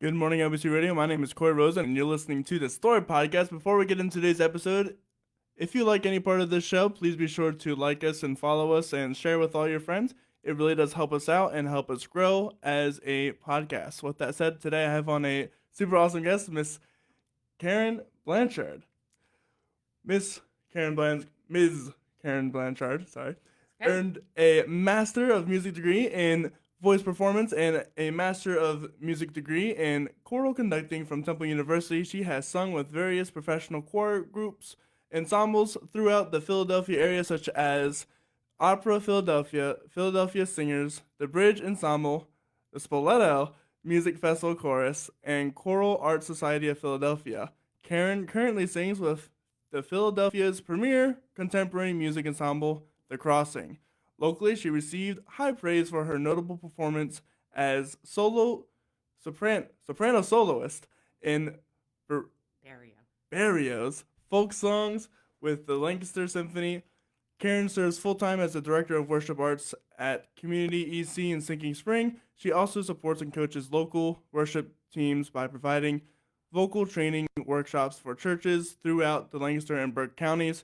Good morning, OBC Radio. My name is Corey Rosen, and you're listening to the Story Podcast. Before we get into today's episode, if you like any part of this show, please be sure to like us and follow us and share with all your friends. It really does help us out and help us grow as a podcast. With that said, today I have on a super awesome guest, Miss Karen Blanchard. Ms. Karen Blanchard, sorry, Okay. earned a Master of Music degree in voice performance and a Master of Music degree in choral conducting from Temple University. She has sung with various professional choir groups, ensembles throughout the Philadelphia area, such as Opera Philadelphia, Philadelphia Singers, the Bridge Ensemble, the Spoleto Music Festival Chorus, and Choral Art Society of Philadelphia. Karen currently sings with the Philadelphia's premier contemporary music ensemble, The Crossing. Locally, she received high praise for her notable performance as soprano soloist in Berio. Berio's Folksongs with the Lancaster Symphony. Karen serves full-time as the Director of Worship Arts at Community EC in Sinking Spring. She also supports and coaches local worship teams by providing vocal training workshops for churches throughout the Lancaster and Berk counties.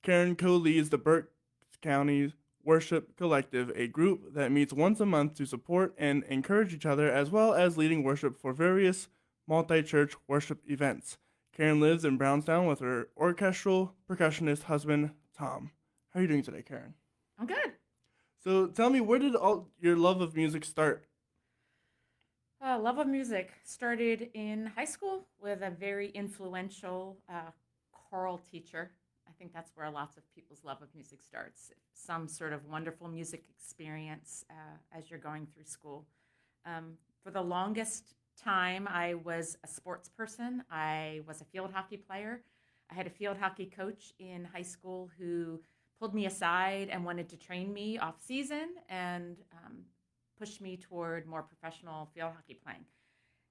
Karen co-leads the Berks County Worship Collective, a group that meets once a month to support and encourage each other, as well as leading worship for various multi-church worship events. Karen lives in Brownstown with her orchestral percussionist husband, Tom. How are you doing today, Karen? I'm good. So tell me, where did all your love of music start? Love of music started in high school with a very influential choral teacher. I think that's where lots of people's love of music starts. Some sort of wonderful music experience as you're going through school. For the longest time, I was a sports person. I was a field hockey player. I had a field hockey coach in high school who pulled me aside and wanted to train me off season and pushed me toward more professional field hockey playing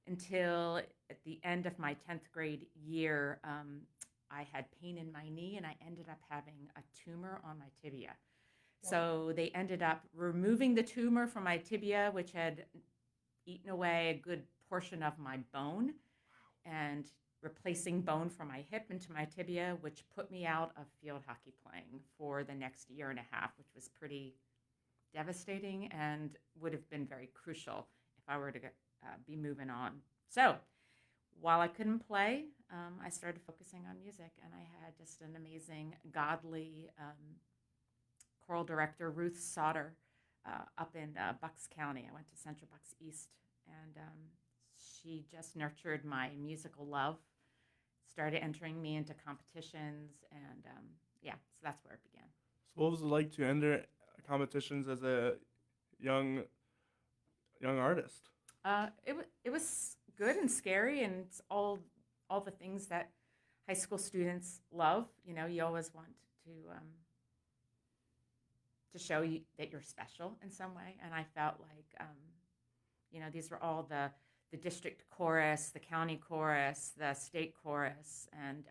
until at the end of my 10th grade year, I had pain in my knee and I ended up having a tumor on my tibia. Wow. So they ended up removing the tumor from my tibia, which had eaten away a good portion of my bone, and replacing bone from my hip into my tibia, which put me out of field hockey playing for the next year and a half, which was pretty devastating and would have been very crucial if I were to be moving on. So while I couldn't play, I started focusing on music, and I had just an amazing, godly choral director, Ruth Sauter, up in Bucks County. I went to Central Bucks East, and she just nurtured my musical love, started entering me into competitions, and so that's where it began. So what was it like to enter competitions as a young artist? It was good and scary, and it's all the things that high school students love. You know, you always want to show you that you're special in some way, and I felt like these were all the district chorus, the county chorus, the state chorus, and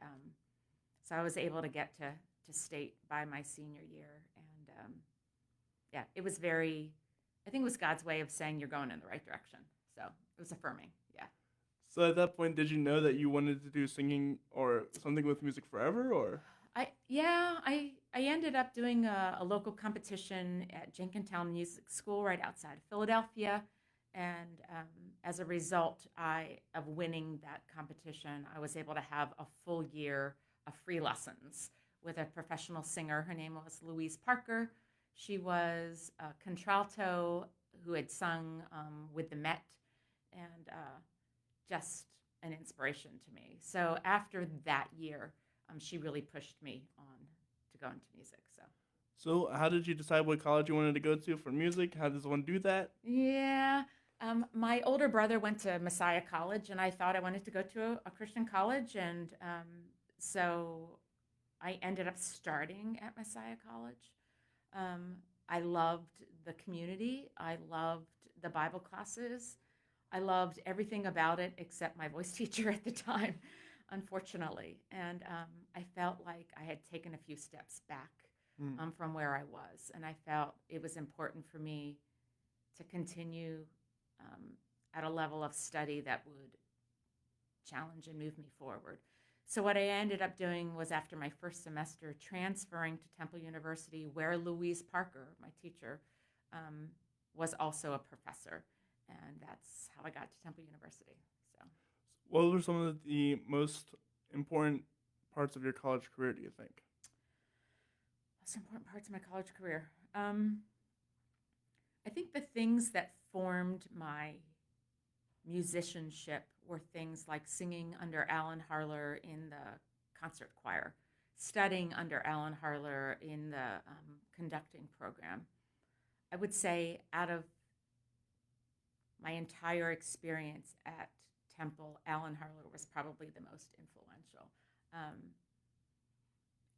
so I was able to get to state by my senior year, and it was I think it was God's way of saying you're going in the right direction. So it was affirming. Yeah. So at that point, did you know that you wanted to do singing or something with music forever, or? I ended up doing a local competition at Jenkintown Music School right outside of Philadelphia, and as a result of winning that competition, I was able to have a full year of free lessons with a professional singer. Her name was Louise Parker. She was a contralto who had sung with the Met, and just an inspiration to me. So after that year, she really pushed me on to go into music. So how did you decide what college you wanted to go to for music? How does one do that? Yeah. My older brother went to Messiah College, and I thought I wanted to go to a Christian college, and so I ended up starting at Messiah College. I loved the community. I loved the Bible classes. I loved everything about it except my voice teacher at the time, unfortunately. And I felt like I had taken a few steps back from where I was. And I felt it was important for me to continue at a level of study that would challenge and move me forward. So what I ended up doing was, after my first semester, transferring to Temple University, where Louise Parker, my teacher, was also a professor. And that's how I got to Temple University. So, What were some of the most important parts of your college career, do you think? most important parts of my college career. I think the things that formed my musicianship were things like singing under Alan Harler in the concert choir, studying under Alan Harler in the conducting program. I would say, out of my entire experience at Temple, Alan Harler was probably the most influential,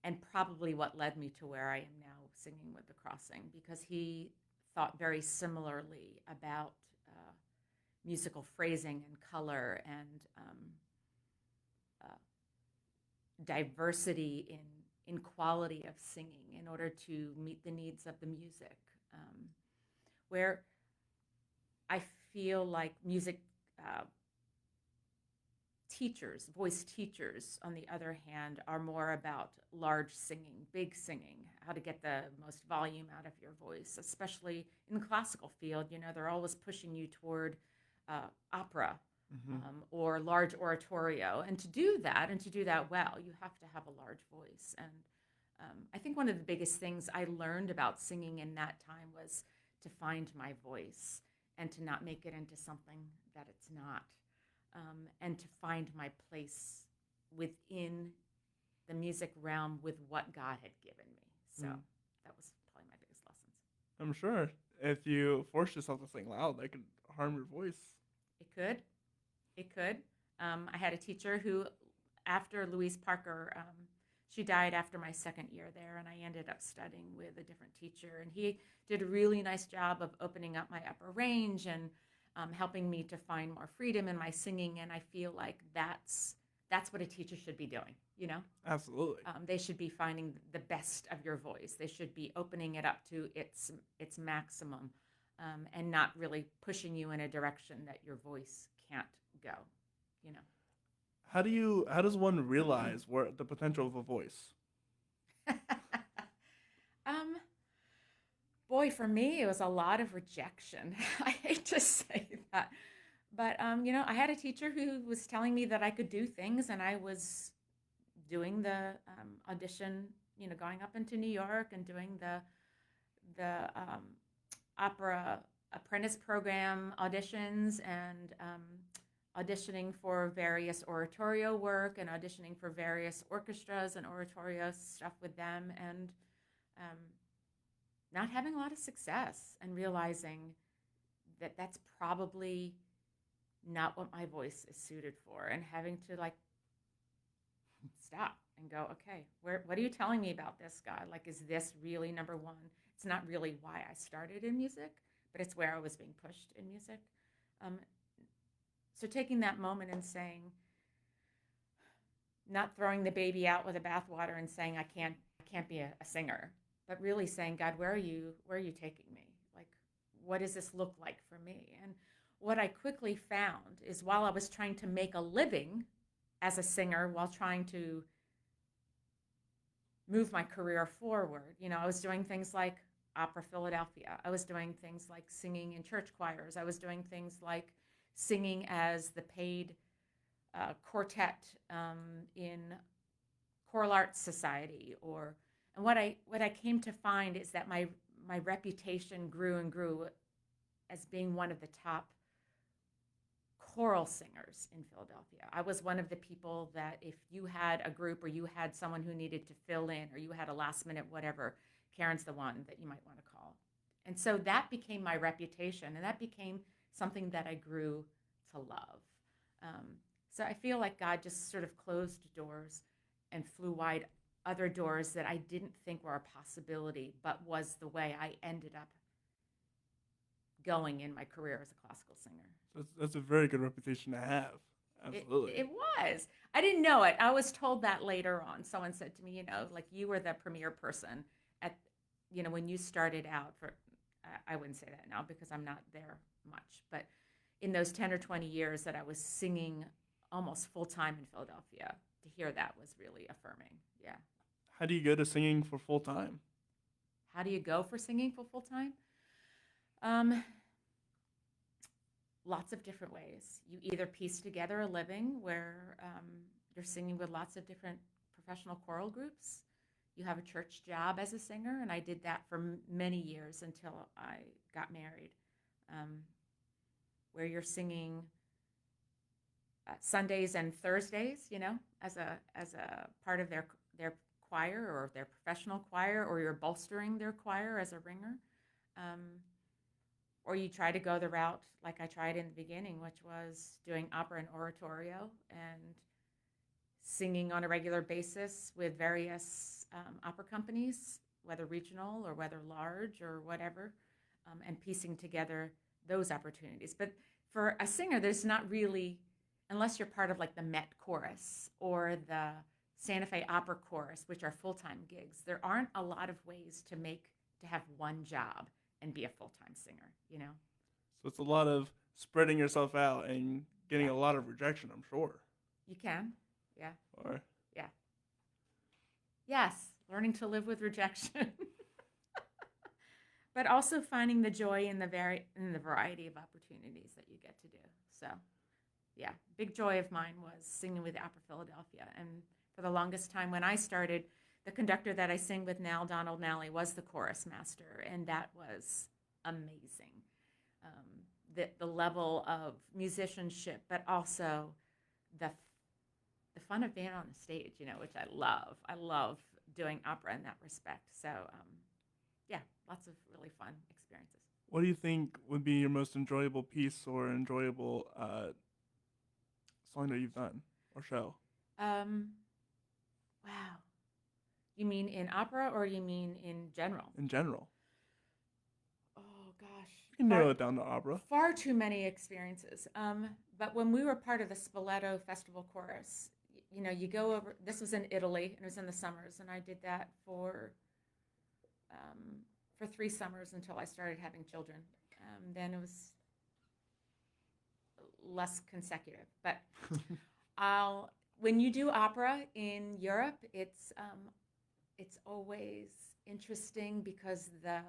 and probably what led me to where I am now singing with the Crossing, because he thought very similarly about musical phrasing and color and diversity in quality of singing in order to meet the needs of the music. Where I feel like music teachers, voice teachers, on the other hand, are more about large singing, big singing, how to get the most volume out of your voice, especially in the classical field. You know, they're always pushing you toward opera or large oratorio. And to do that, and to do that well, you have to have a large voice. And I think one of the biggest things I learned about singing in that time was to find my voice and to not make it into something that it's not. And to find my place within the music realm with what God had given me. So that was probably my biggest lessons. I'm sure if you force yourself to sing loud, that could harm your voice. It could. It could. I had a teacher who, after Louise Parker, she died after my second year there, and I ended up studying with a different teacher. And he did a really nice job of opening up my upper range and helping me to find more freedom in my singing. And I feel like that's what a teacher should be doing, you know? Absolutely. They should be finding the best of your voice. They should be opening it up to its maximum, and not really pushing you in a direction that your voice can't go, you know? How does one realize where the potential of a voice? Boy, for me, it was a lot of rejection. I hate to say that. But, you know, I had a teacher who was telling me that I could do things, and I was doing the audition, you know, going up into New York and doing the opera apprentice program auditions, and auditioning for various oratorio work, and auditioning for various orchestras and oratorio stuff with them, and not having a lot of success, and realizing that that's probably not what my voice is suited for, and having to like stop and go, okay, what are you telling me about this, God? Like, is this really number one? It's not really why I started in music, but it's where I was being pushed in music. So taking that moment and saying, not throwing the baby out with the bathwater and saying I can't be a singer, but really saying, God, where are you taking me? Like, what does this look like for me? And what I quickly found is, while I was trying to make a living as a singer, while trying to move my career forward, you know, I was doing things like Opera Philadelphia. I was doing things like singing in church choirs. I was doing things like singing as the paid quartet in Choral Arts Society. And what I came to find is that my reputation grew and grew as being one of the top choral singers in Philadelphia. I was one of the people that, if you had a group, or you had someone who needed to fill in, or you had a last minute whatever, Karen's the one that you might want to call. And so that became my reputation, and that became something that I grew to love. So I feel like God just sort of closed doors and flew wide other doors that I didn't think were a possibility, but was the way I ended up going in my career as a classical singer. That's a very good reputation to have. Absolutely. It was. I didn't know it. I was told that later on. Someone said to me, you know, like, you were the premier person at, when you started out. I wouldn't say that now because I'm not there much, but in those 10 or 20 years that I was singing almost full time in Philadelphia, to hear that was really affirming. Yeah. How do you go to singing for full time? How do you go for singing for full time? Um, Lots of different ways. You either piece together a living where you're singing with lots of different professional choral groups. You have a church job as a singer, and I did that for many years until I got married, where you're singing Sundays and Thursdays, as a part of their choir or their professional choir, or you're bolstering their choir as a ringer. Or you try to go the route like I tried in the beginning, which was doing opera and oratorio and singing on a regular basis with various opera companies, whether regional or whether large or whatever, and piecing together those opportunities. But for a singer, there's not really, unless you're part of like the Met Chorus or the Santa Fe Opera Chorus, which are full-time gigs, there aren't a lot of ways to have one job and be a full-time singer, So it's a lot of spreading yourself out and getting a lot of rejection, I'm sure. You can, yeah. Or Yeah. Yes, learning to live with rejection. But also finding the joy in the variety of opportunities that you get to do. So, yeah, big joy of mine was singing with Opera Philadelphia. And for the longest time when I started, the conductor that I sing with now, Donald Nally, was the chorus master, and that was amazing. The level of musicianship, but also the fun of being on the stage, which I love. I love doing opera in that respect. So, yeah, lots of really fun experiences. what do you think would be your most enjoyable piece or enjoyable song that you've done or show? Wow. You mean in opera or you mean in general? In general. Oh, gosh. You can narrow it down to opera. Far too many experiences. But when we were part of the Spoleto Festival Chorus, you go over, this was in Italy, and it was in the summers, and I did that for 3 summers until I started having children. Then it was less consecutive. But when you do opera in Europe, it's always interesting because the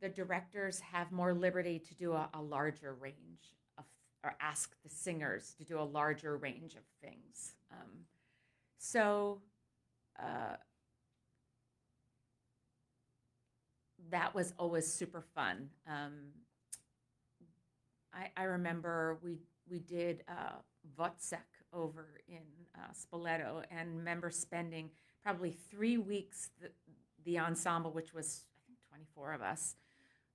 directors have more liberty to do a larger range or ask the singers to do a larger range of things. That was always super fun. I remember we did Wozzeck over in Spoleto, and remember spending probably 3 weeks, the ensemble, which was, I think, 24 of us,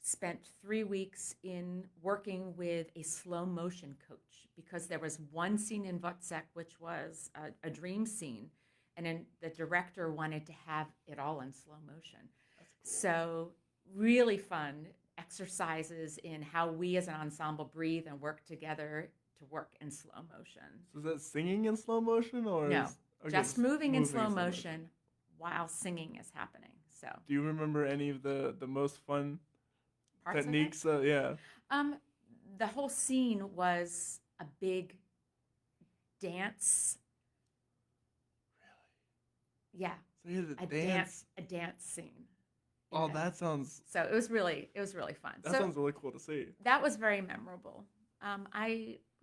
spent 3 weeks in working with a slow motion coach, because there was one scene in Wozzeck which was a dream scene, and then the director wanted to have it all in slow motion. That's cool. So really fun exercises in how we as an ensemble breathe and work together to work in slow motion. So is that singing in slow motion or no? Just moving in slow motion while singing is happening. So do you remember any of the most fun parts techniques? Of it? Yeah. The whole scene was a big dance. Really? Yeah. So you had a dance scene. Oh, that sounds. So it was really fun. That sounds really cool to see. That was very memorable.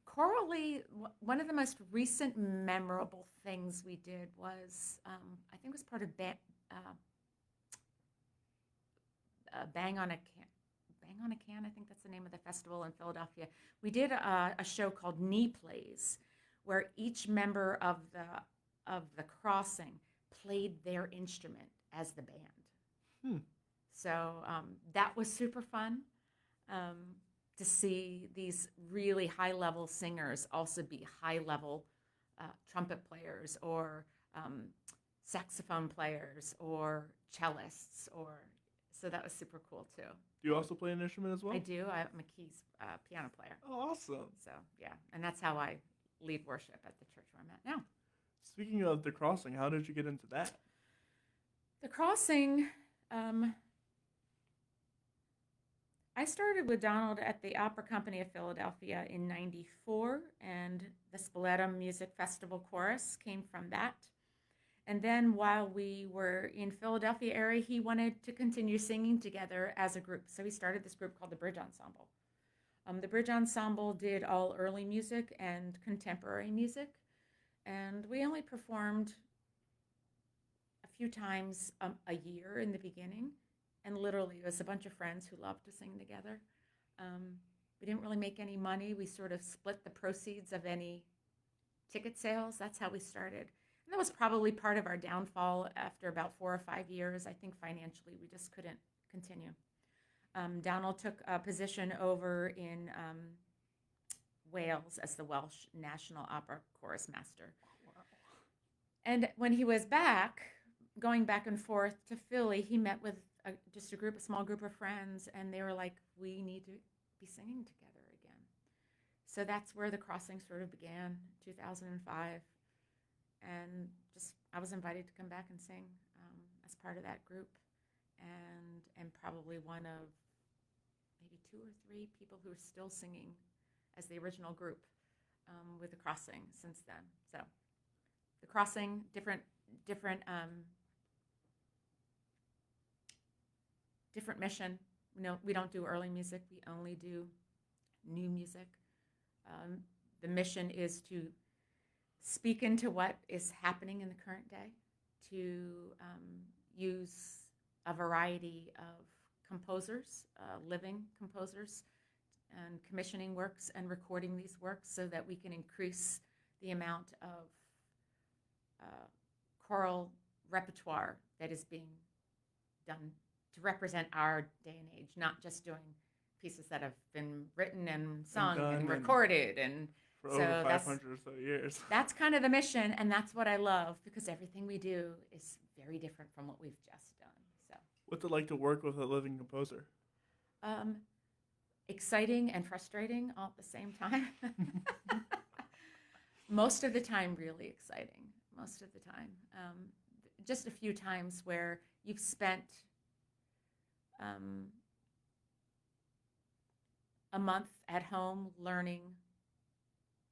Chorally, one of the most recent memorable things we did was, I think it was part of Bang on a Can. I think that's the name of the festival in Philadelphia. We did a show called Knee Plays, where each member of the crossing played their instrument as the band. So that was super fun. To see these really high-level singers also be high-level trumpet players or saxophone players or cellists, so that was super cool too. Do you also play an instrument as well? I do. I'm a keys piano player. Oh, awesome. So yeah, and that's how I lead worship at the church where I'm at now. Speaking of the crossing, how did you get into that? The crossing, I started with Donald at the Opera Company of Philadelphia in '94, and the Spoleto Music Festival Chorus came from that. And then while we were in Philadelphia area, he wanted to continue singing together as a group. So he started this group called the Bridge Ensemble. The Bridge Ensemble did all early music and contemporary music. And we only performed a few times a year in the beginning. And literally, it was a bunch of friends who loved to sing together. We didn't really make any money. We sort of split the proceeds of any ticket sales. That's how we started. And that was probably part of our downfall after about 4 or 5 years. I think financially we just couldn't continue. Donald took a position over in Wales as the Welsh National Opera Chorus Master. Wow. And when he was back, going back and forth to Philly, he met with just a small group of friends, and they were like, we need to be singing together again. So that's where the crossing sort of began, 2005. And just I was invited to come back and sing as part of that group, and probably one of maybe 2 or 3 people who are still singing as the original group with the crossing since then. So the crossing, different mission. We don't do early music. We only do new music. The mission is to speak into what is happening in the current day, to use a variety of composers, living composers, and commissioning works and recording these works so that we can increase the amount of choral repertoire that is being done to represent our day and age, not just doing pieces that have been written and sung and recorded and for over 500 or so years. That's kind of the mission, and that's what I love, because everything we do is very different from what we've just done. So, what's it like to work with a living composer? Exciting and frustrating all at the same time. Most of the time, really exciting. Most of the time. Just a few times where you've spent a month at home learning,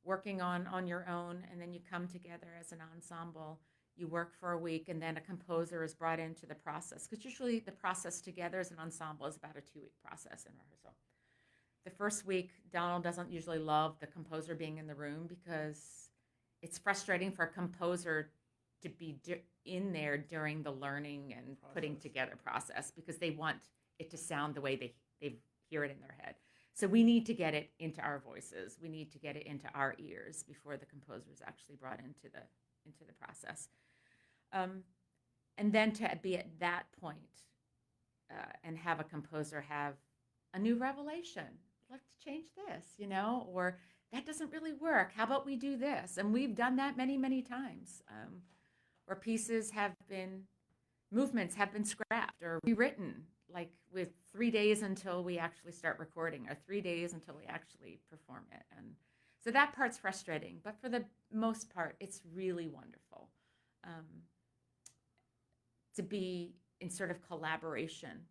working on your own, and then you come together as an ensemble. You work for a week, and then a composer is brought into the process. Because usually the process together as an ensemble is about a 2-week process in rehearsal. The first week, Donald doesn't usually love the composer being in the room because it's frustrating for a composer to be in there during the learning and putting together process, because they want it to sound the way they hear it in their head. So we need to get it into our voices. We need to get it into our ears before the composer is actually brought into the process. And then to be at that point and have a composer have a new revelation. Let's change this, or that doesn't really work. How about we do this? And we've done that many, many times, where movements have been scrapped or rewritten, like with 3 days until we actually start recording, or 3 days until we actually perform it. And so that part's frustrating, but for the most part, it's really wonderful to be in sort of collaboration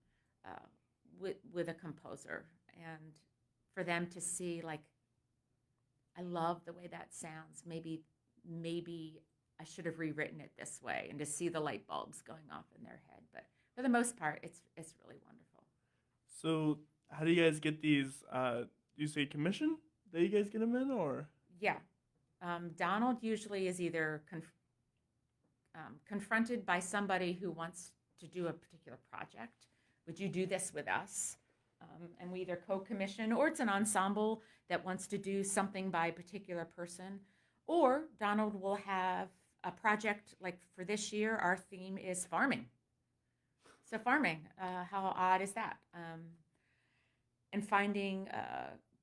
with a composer, and for them to see, like, I love the way that sounds. Maybe I should have rewritten it this way, and to see the light bulbs going off in their head. But for the most part, it's really wonderful. So how do you guys get these, do you say commission that you guys get them in, or? Yeah. Donald usually is either confronted by somebody who wants to do a particular project. Would you do this with us? And we either co-commission, or it's an ensemble that wants to do something by a particular person. Or Donald will have a project, like for this year, our theme is farming. So farming, how odd is that? And finding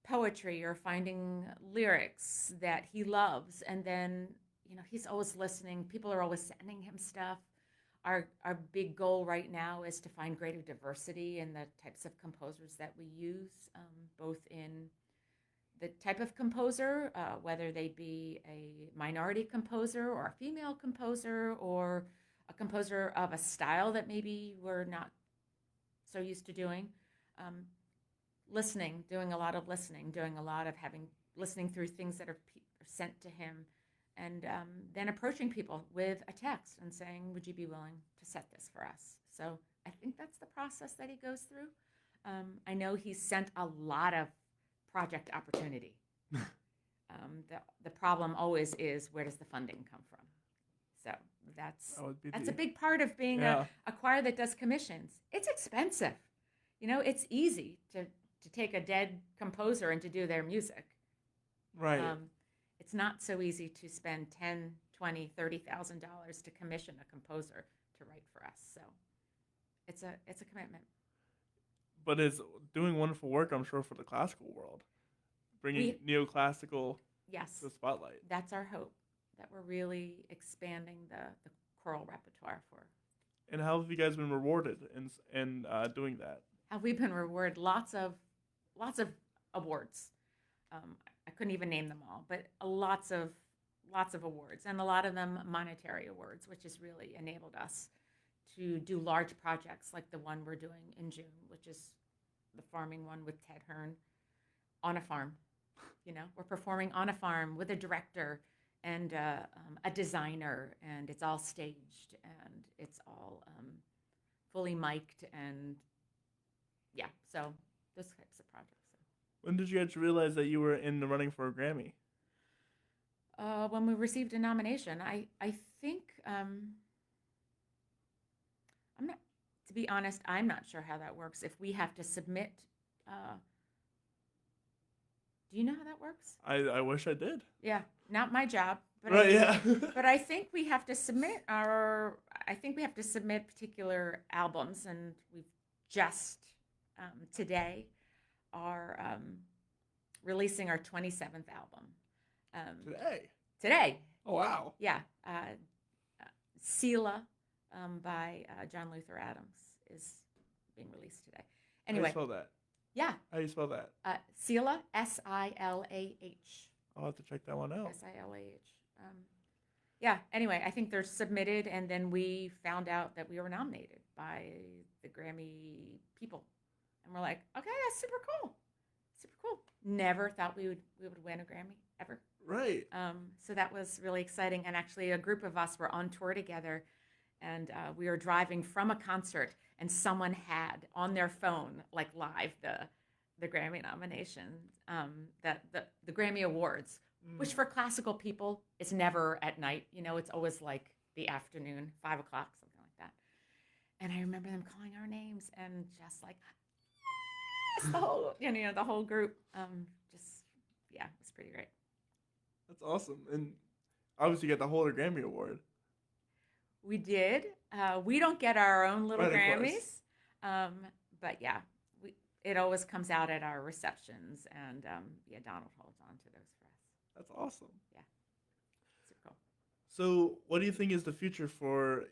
poetry or finding lyrics that he loves. And then, he's always listening. People are always sending him stuff. Our big goal right now is to find greater diversity in the types of composers that we use, both in the type of composer, whether they be a minority composer or a female composer, or a composer of a style that maybe we're not so used to doing. listening, doing a lot of listening, doing a lot of listening through things that are sent to him, and then approaching people with a text and saying, would you be willing to set this for us? So I think that's the process that he goes through. I know he's sent a lot of project opportunity. The problem always is, where does the funding come from? So that's a big part of being a choir that does commissions. It's expensive. It's easy to take a dead composer and to do their music. Right. It's not so easy to spend $10,000, $20,000, $30,000 to commission a composer to write for us. So it's a commitment. But it's doing wonderful work, I'm sure, for the classical world, bringing neoclassical to the spotlight. That's our hope, that we're really expanding the choral repertoire for. And how have you guys been rewarded in doing that? How we've been rewarded? Lots of awards. I couldn't even name them all, but lots of awards, and a lot of them monetary awards, which has really enabled us to do large projects like the one we're doing in June, which is the farming one with Ted Hearn on a farm. We're performing on a farm with a director and a designer, and it's all staged and it's all fully mic'd, and so those types of projects. When did you guys realize that you were in the running for a Grammy? When we received a nomination. I think to be honest, I'm not sure how that works. If we have to submit, do you know how that works? I wish I did. Yeah, not my job. But Right, but I think we have to submit particular albums, and we've just today are releasing our 27th album. Today. Oh, wow. Yeah. Sela by John Luther Adams is being released today. Anyway. How do you spell that? Yeah. How do you spell that? Sela, S-I-L-A-H. I'll have to check that one out. S-I-L-A-H. Anyway, I think they're submitted, and then we found out that we were nominated by the Grammy people. And we're like, okay, that's super cool. Super cool. Never thought we would win a Grammy, ever. Right. So that was really exciting. And actually, a group of us were on tour together, and we were driving from a concert, and someone had on their phone, like live, the Grammy nomination, the Grammy Awards, which for classical people is never at night. It's always like the afternoon, 5 o'clock, something like that. And I remember them calling our names and just like, the whole group. It was pretty great. That's awesome. And obviously you got the Holder Grammy Award. We did. We don't get our own little Grammys. But yeah, it always comes out at our receptions, and Donald holds on to those for us. That's awesome. Yeah. Super cool. So what do you think is the future for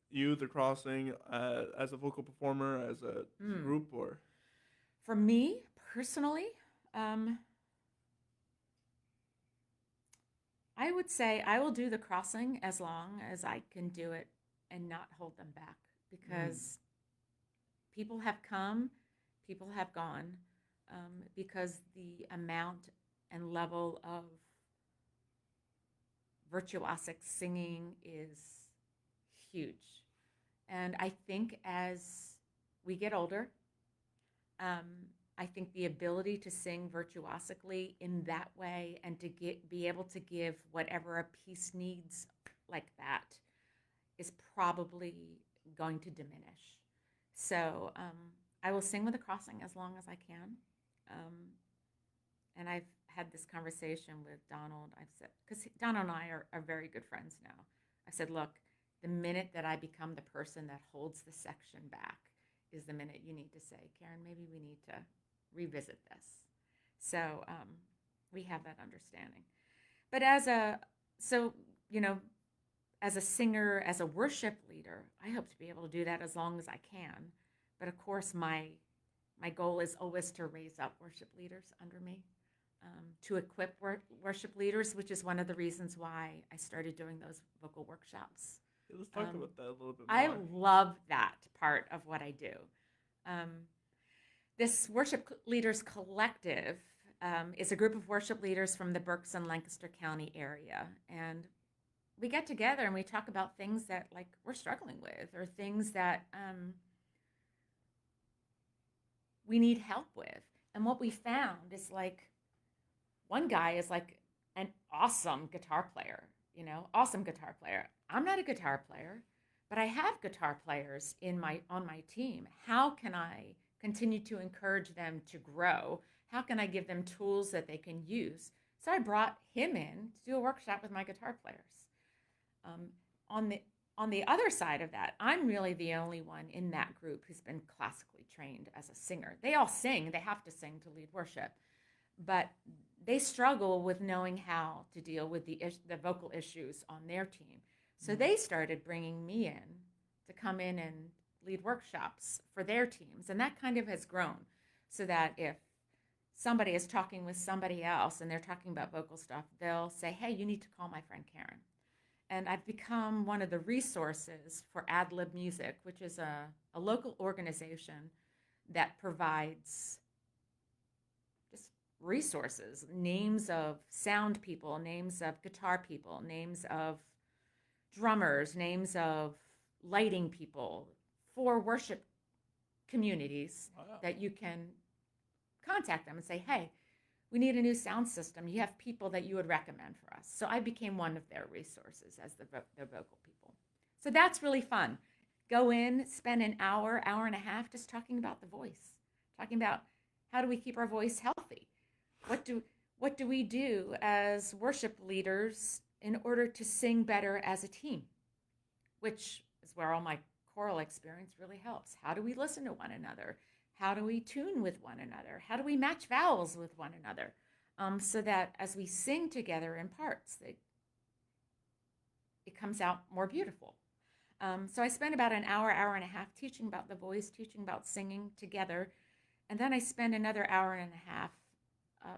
you, The Crossing, as a vocal performer, as a group, or? For me, personally, I would say I will do The Crossing as long as I can do it and not hold them back, because people have come, people have gone, because the amount and level of virtuosic singing is huge. And I think as we get older, I think the ability to sing virtuosically in that way and to be able to give whatever a piece needs like that is probably going to diminish. So I will sing with The Crossing as long as I can. And I've had this conversation with Donald. I've said, because Donald and I are very good friends now. I said, look, the minute that I become the person that holds the section back is the minute you need to say, Karen, maybe we need to revisit this. So we have that understanding. But as a singer, as a worship leader, I hope to be able to do that as long as I can. But of course, my goal is always to raise up worship leaders under me, to equip worship leaders, which is one of the reasons why I started doing those vocal workshops. Yeah, let's talk about that a little bit more. I love that part of what I do. This Worship Leaders Collective is a group of worship leaders from the Berks and Lancaster County area. And we get together and we talk about things that like we're struggling with or things that we need help with. And what we found is like one guy is like an awesome guitar player, awesome guitar player. I'm not a guitar player, but I have guitar players on my team. How can I continue to encourage them to grow? How can I give them tools that they can use? So I brought him in to do a workshop with my guitar players. On the other side of that, I'm really the only one in that group who's been classically trained as a singer. They all sing, they have to sing to lead worship, but they struggle with knowing how to deal with the vocal issues on their team. So they started bringing me in to come in and lead workshops for their teams, and that kind of has grown so that if somebody is talking with somebody else and they're talking about vocal stuff, they'll say, hey, you need to call my friend Karen. And I've become one of the resources for Ad Lib Music, which is a local organization that provides just resources, names of sound people, names of guitar people, names of drummers, names of lighting people for worship communities. Wow. That you can contact them and say, hey, we need a new sound system. You have people that you would recommend for us. So I became one of their resources as the vocal people. So that's really fun. Go in, spend an hour, hour and a half just talking about the voice, talking about how do we keep our voice healthy? What do we do as worship leaders in order to sing better as a team? Which is where all my choral experience really helps. How do we listen to one another? How do we tune with one another? How do we match vowels with one another? So that as we sing together in parts, it comes out more beautiful. So I spent about an hour, hour and a half teaching about the voice, teaching about singing together. And then I spent another hour and a half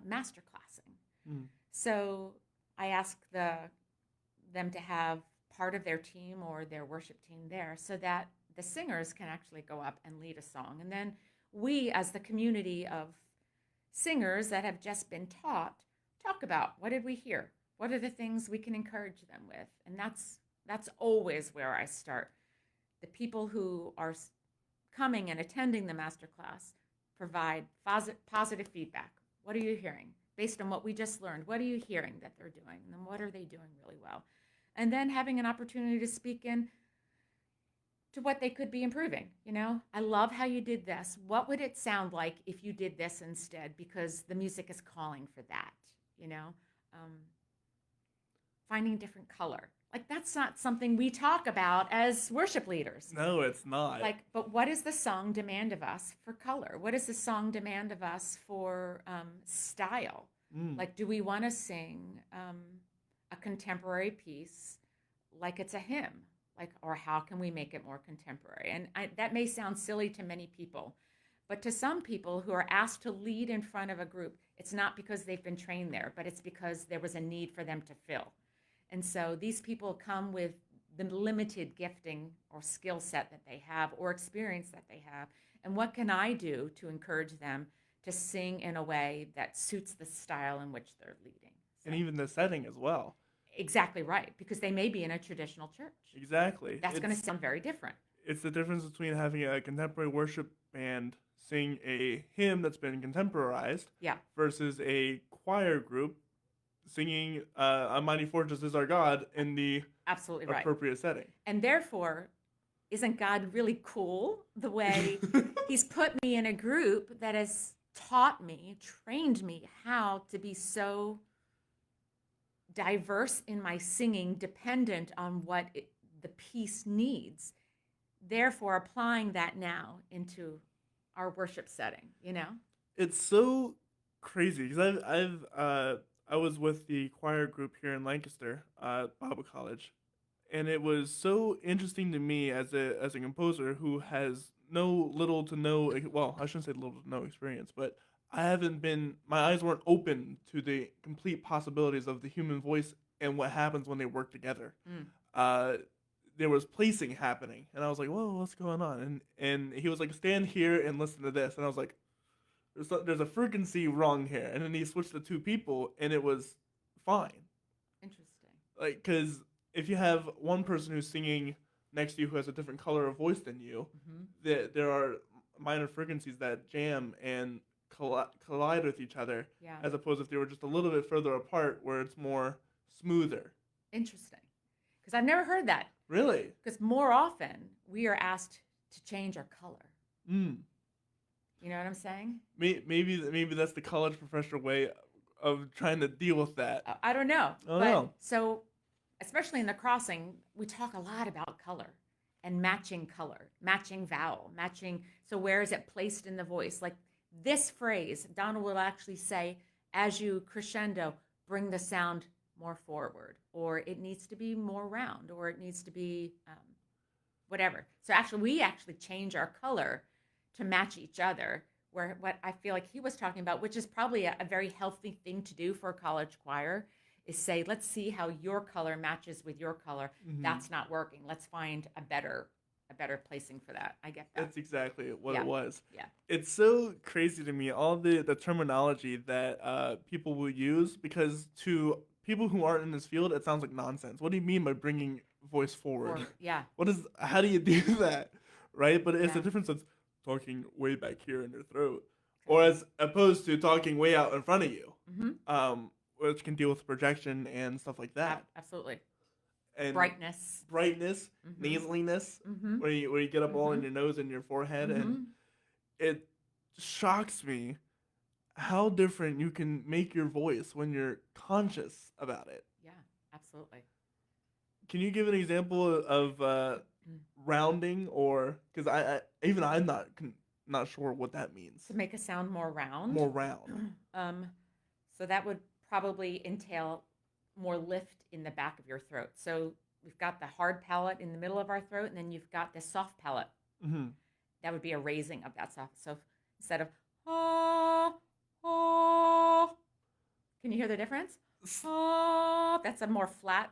master classing. Mm. So I asked them to have part of their team or their worship team there so that the singers can actually go up and lead a song. And then we, as the community of singers that have just been taught, talk about what did we hear? What are the things we can encourage them with? And that's always where I start. The people who are coming and attending the masterclass provide positive feedback. What are you hearing? Based on what we just learned, what are you hearing that they're doing? And then what are they doing really well? And then having an opportunity to speak in to what they could be improving. I love how you did this. What would it sound like if you did this instead? Because the music is calling for that, finding different color. Like that's not something we talk about as worship leaders. No, it's not. But what does the song demand of us for color? What does the song demand of us for style? Like, do we want to sing a contemporary piece like it's a hymn? Or how can we make it more contemporary? And that may sound silly to many people, but to some people who are asked to lead in front of a group, it's not because they've been trained there, but it's because there was a need for them to fill. And so these people come with the limited gifting or skill set that they have or experience that they have. And what can I do to encourage them to sing in a way that suits the style in which they're leading? So. And even the setting as well. Exactly right, because they may be in a traditional church. Exactly. That's going to sound very different. It's the difference between having a contemporary worship band sing a hymn that's been contemporized versus a choir group singing A Mighty Fortress is Our God in the absolutely appropriate setting. And therefore, isn't God really cool the way he's put me in a group that has taught me, trained me how to be so diverse in my singing, dependent on what the piece needs, therefore applying that now into our worship setting, It's so crazy because I was with the choir group here in Lancaster, Bible College, and it was so interesting to me as a composer who has little to no experience, but my eyes weren't open to the complete possibilities of the human voice and what happens when they work together. There was placing happening, and I was like, whoa, what's going on? And he was like, stand here and listen to this. And I was like, there's a frequency wrong here, and then he switched to two people, and it was fine. Interesting. Like, because if you have one person who's singing next to you who has a different color of voice than you, there are minor frequencies that jam and collide with each other, Yeah. as opposed if they were just a little bit further apart, where it's more smoother. Interesting. Because I've never heard that. Really? Because more often we are asked to change our color. Mm. You know what I'm saying? Maybe that's the college professor way of trying to deal with that. I don't know. I don't know. So, especially in the crossing, we talk a lot about color and matching color, matching vowel, matching. So where is it placed in the voice? Like this phrase, Donald will actually say, as you crescendo, bring the sound more forward, or it needs to be more round, or it needs to be whatever. So actually, we actually change our color to match each other, where what I feel like he was talking about, which is probably a very healthy thing to do for a college choir, is say, let's see how your color matches with your color. That's not working. Let's find a better placing for that. I get that. That's exactly what it was. Yeah. It's so crazy to me, all the terminology that people will use, because to people who aren't in this field, it sounds like nonsense. What do you mean by bringing voice forward? Yeah. How do you do that? Right? But it's the difference of talking way back here in your throat, or as opposed to talking way out in front of you, which can deal with projection and stuff like that. Absolutely. And brightness, nasaliness, where you get up all in your nose and your forehead, and it shocks me how different you can make your voice when you're conscious about it. Yeah, absolutely. Can you give an example of rounding, or because I'm not sure what that means. To make a sound more round. More round. So that would probably entail more lift in the back of your throat. So we've got the hard palate in the middle of our throat, and then you've got the soft palate. That would be a raising of that soft. So instead of can you hear the difference? That's a more flat,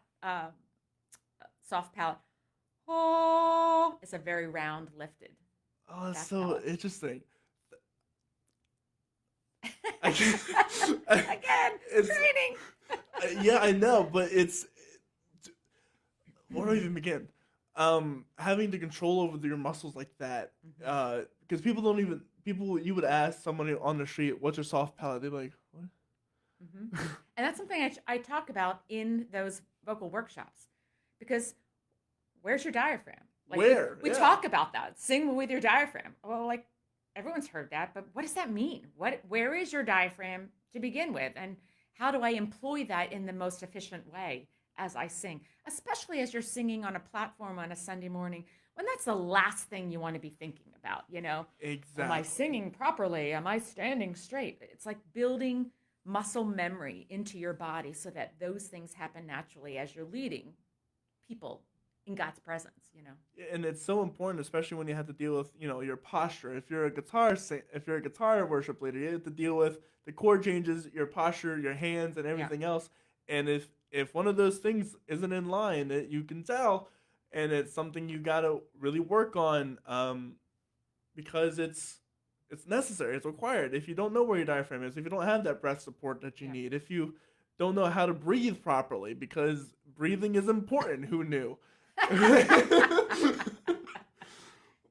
soft palate. It's a very round, lifted. Oh, that's so palate. interesting. Again, training. Yeah, I know, but it's where do I even begin? Having the control over your muscles like that, because people you would ask someone on the street, "What's your soft palate?" They'd be like, "What?" And that's something I talk about in those vocal workshops, because where's your diaphragm? Like, Where? We talk about that. Sing with your diaphragm. Well, like everyone's heard that, but what does that mean? Where is your diaphragm to begin with? And how do I employ that in the most efficient way as I sing? Especially as you're singing on a platform on a Sunday morning, when that's the last thing you want to be thinking about, you know? Exactly. Am I singing properly? Am I standing straight? It's like building muscle memory into your body so that those things happen naturally as you're leading people in God's presence, you know. And it's so important, especially when you have to deal with, your posture. If you're a guitar worship leader, you have to deal with the chord changes, your posture, your hands, and everything else. And if one of those things isn't in line, you can tell, and it's something you gotta really work on, because it's necessary, it's required. If you don't know where your diaphragm is, if you don't have that breath support that you need, if you don't know how to breathe properly, because breathing is important. Who knew?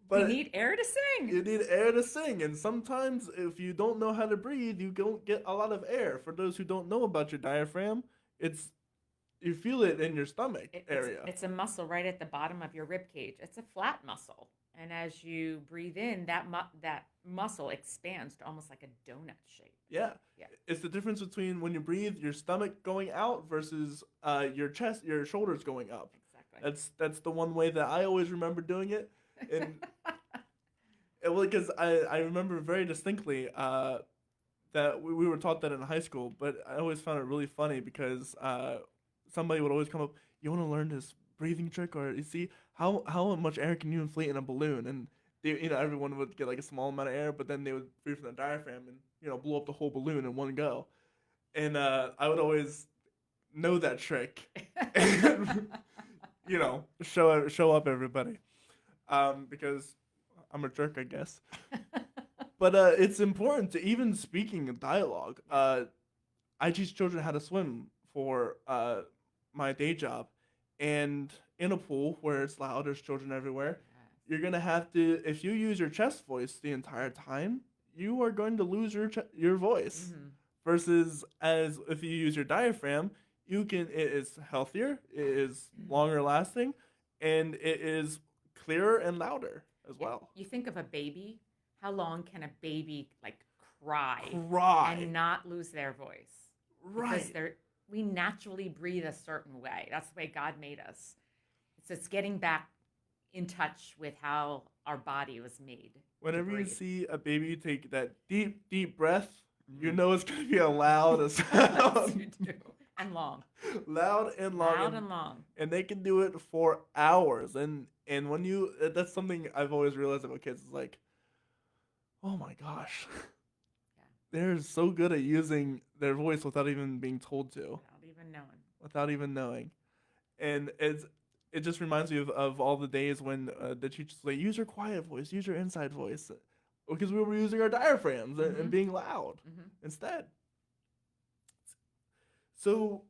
But you need air to sing. You need air to sing, and sometimes if you don't know how to breathe, you don't get a lot of air. For those who don't know about your diaphragm, you feel it in your stomach area. It's a muscle right at the bottom of your rib cage. It's a flat muscle, and as you breathe in, that muscle expands to almost like a donut shape. Yeah. It's the difference between when you breathe, your stomach going out versus your chest, your shoulders going up. Exactly. That's the one way that I always remember doing it, and because I remember very distinctly that we were taught that in high school, but I always found it really funny because somebody would always come up, "You want to learn this breathing trick, or you see how much air can you inflate in a balloon?" And everyone would get like a small amount of air, but then they would breathe from the diaphragm and blow up the whole balloon in one go. And I would always know that trick, and, show up everybody, because I'm a jerk, I guess. But it's important to even speaking in dialogue. I teach children how to swim for my day job, and in a pool where it's loud, there's children everywhere. You're gonna have to, if you use your chest voice the entire time, you are going to lose your voice. Mm-hmm. Versus as if you use your diaphragm, you can. It is healthier, it is longer lasting, and it is clearer and louder as Yeah. well. You think of a baby. How long can a baby like cry Cry. and not lose their voice? Because Right. we naturally breathe a certain way. That's the way God made us. So it's getting back in touch with how our body was made to Whenever you breathe. see a baby take that deep, deep breath, you Mhm. know it's going to be a loud Yes, you sound. do. And long. Loud and long. Loud and long. And they can do it for hours. And when you, that's something I've always realized about kids is like, oh my gosh. Yeah. They're so good at using their voice without even being told to, Without even knowing. without even knowing. And it just reminds me of all the days when the teachers say, use your quiet voice, use your inside voice. Because we were using our diaphragms and being loud instead. So,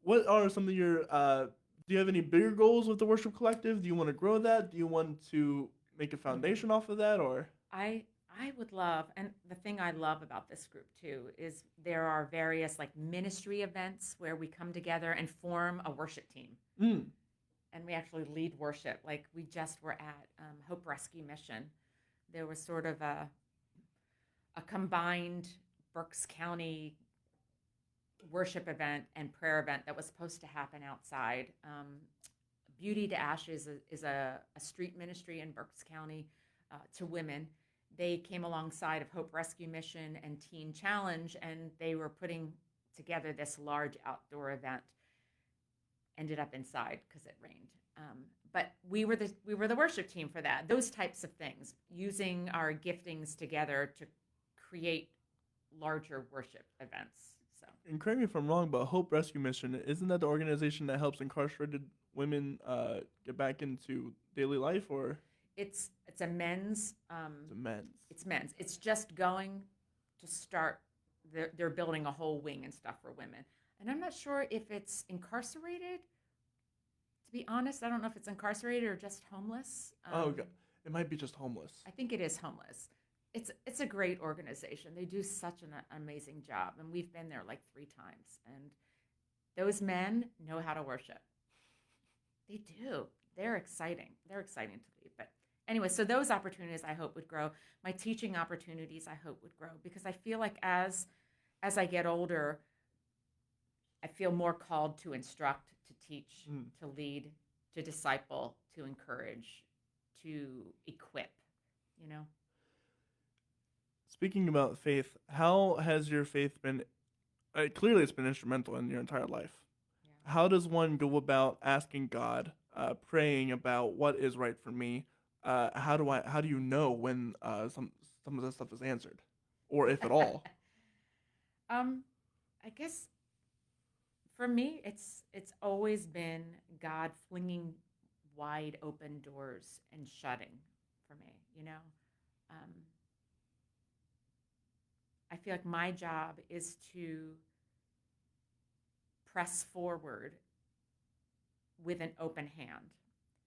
what are some of your, do you have any bigger goals with the worship collective? Do you want to grow that? Do you want to make a foundation off of that? Or I would love, and the thing I love about this group too is there are various like ministry events where we come together and form a worship team. And we actually lead worship. Like we just were at Hope Rescue Mission. There was sort of a combined Berks County worship event and prayer event that was supposed to happen outside. Beauty to Ashes is a street ministry in Berks County to women. They came alongside of Hope Rescue Mission and Teen Challenge, and they were putting together this large outdoor event. Ended up inside because it rained. But we were the worship team for that. Those types of things, using our giftings together to create larger worship events. So, and correct me if I'm wrong, but Hope Rescue Mission, isn't that the organization that helps incarcerated women get back into daily life? Or it's a men's. the men's? It's men's. It's just going to start. They're building a whole wing and stuff for women, and I'm not sure if it's incarcerated. To be honest, I don't know if it's incarcerated or just homeless. Okay. It might be just homeless. I think it is homeless. It's a great organization. They do such an amazing job, and we've been there like 3 times. And those men know how to worship. They do. They're exciting. They're exciting to lead. But anyway, so those opportunities I hope would grow. My teaching opportunities I hope would grow because I feel like as I get older, I feel more called to instruct, to teach, to lead, to disciple, to encourage, to equip, you know? Speaking about faith, how has your faith been? Clearly, it's been instrumental in your entire life. Yeah. How does one go about asking God, praying about what is right for me? How do you know when some of that stuff is answered, or if at all? I guess for me, it's always been God flinging wide open doors and shutting for me, you know? I feel like my job is to press forward with an open hand.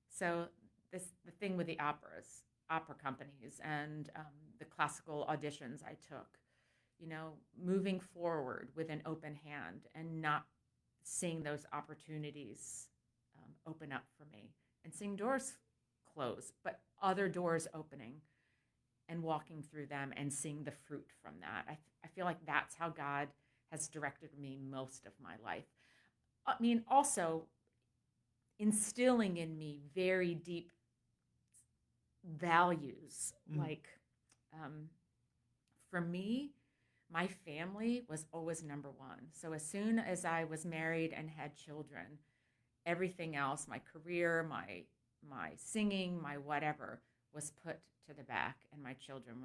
So the thing with the opera companies and the classical auditions I took, you know, moving forward with an open hand and not seeing those opportunities open up for me and seeing doors close, but other doors opening and walking through them and seeing the fruit from that. I feel like that's how God has directed me most of my life. I mean, also instilling in me very deep values. Like, for me, my family was always number one. So as soon as I was married and had children, everything else, my career, my singing, my whatever, was put to the back, and my children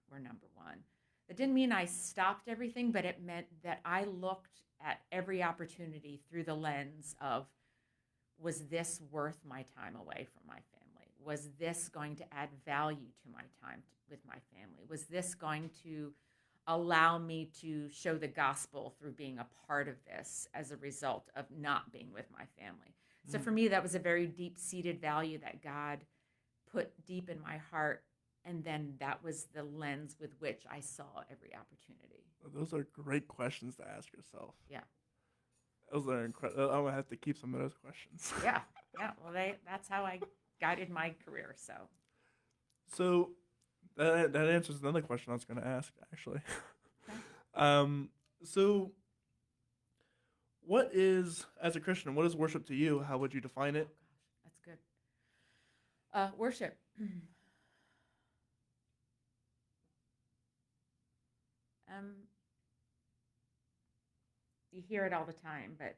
were number one. It didn't mean I stopped everything, but it meant that I looked at every opportunity through the lens of, was this worth my time away from my family? was this going to add value to my time with my family? Was this going to allow me to show the gospel through being a part of this as a result of not being with my family? So for me, that was a very deep-seated value that God put deep in my heart, and then that was the lens with which I saw every opportunity. Those are great questions to ask yourself. Yeah. Those are incredible. I'm gonna have to keep some of those questions. Yeah. Well, that's how I guided my career. So that answers another question I was gonna ask, actually. Okay. So what is, as a Christian, what is worship to you? How would you define it? Oh, gosh, that's good. Worship. You hear it all the time, but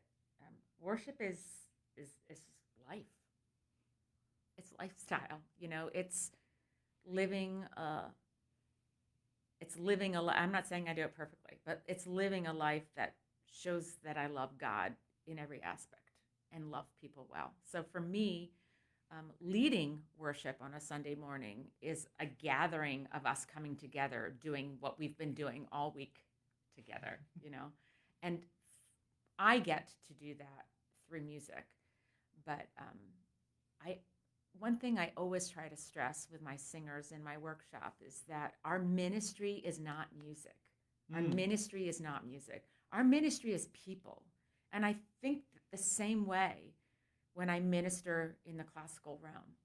worship is life. It's lifestyle. It's living. It's living a. I'm not saying I do it perfectly, but it's living a life that shows that I love God in every aspect and love people well. So for me, leading worship on a Sunday morning is a gathering of us coming together, doing what we've been doing all week together, and I get to do that through music. But one thing I always try to stress with my singers in my workshop is that our ministry is not music. Our ministry is not music. Our ministry is people. And I think the same way when I minister in the classical realm.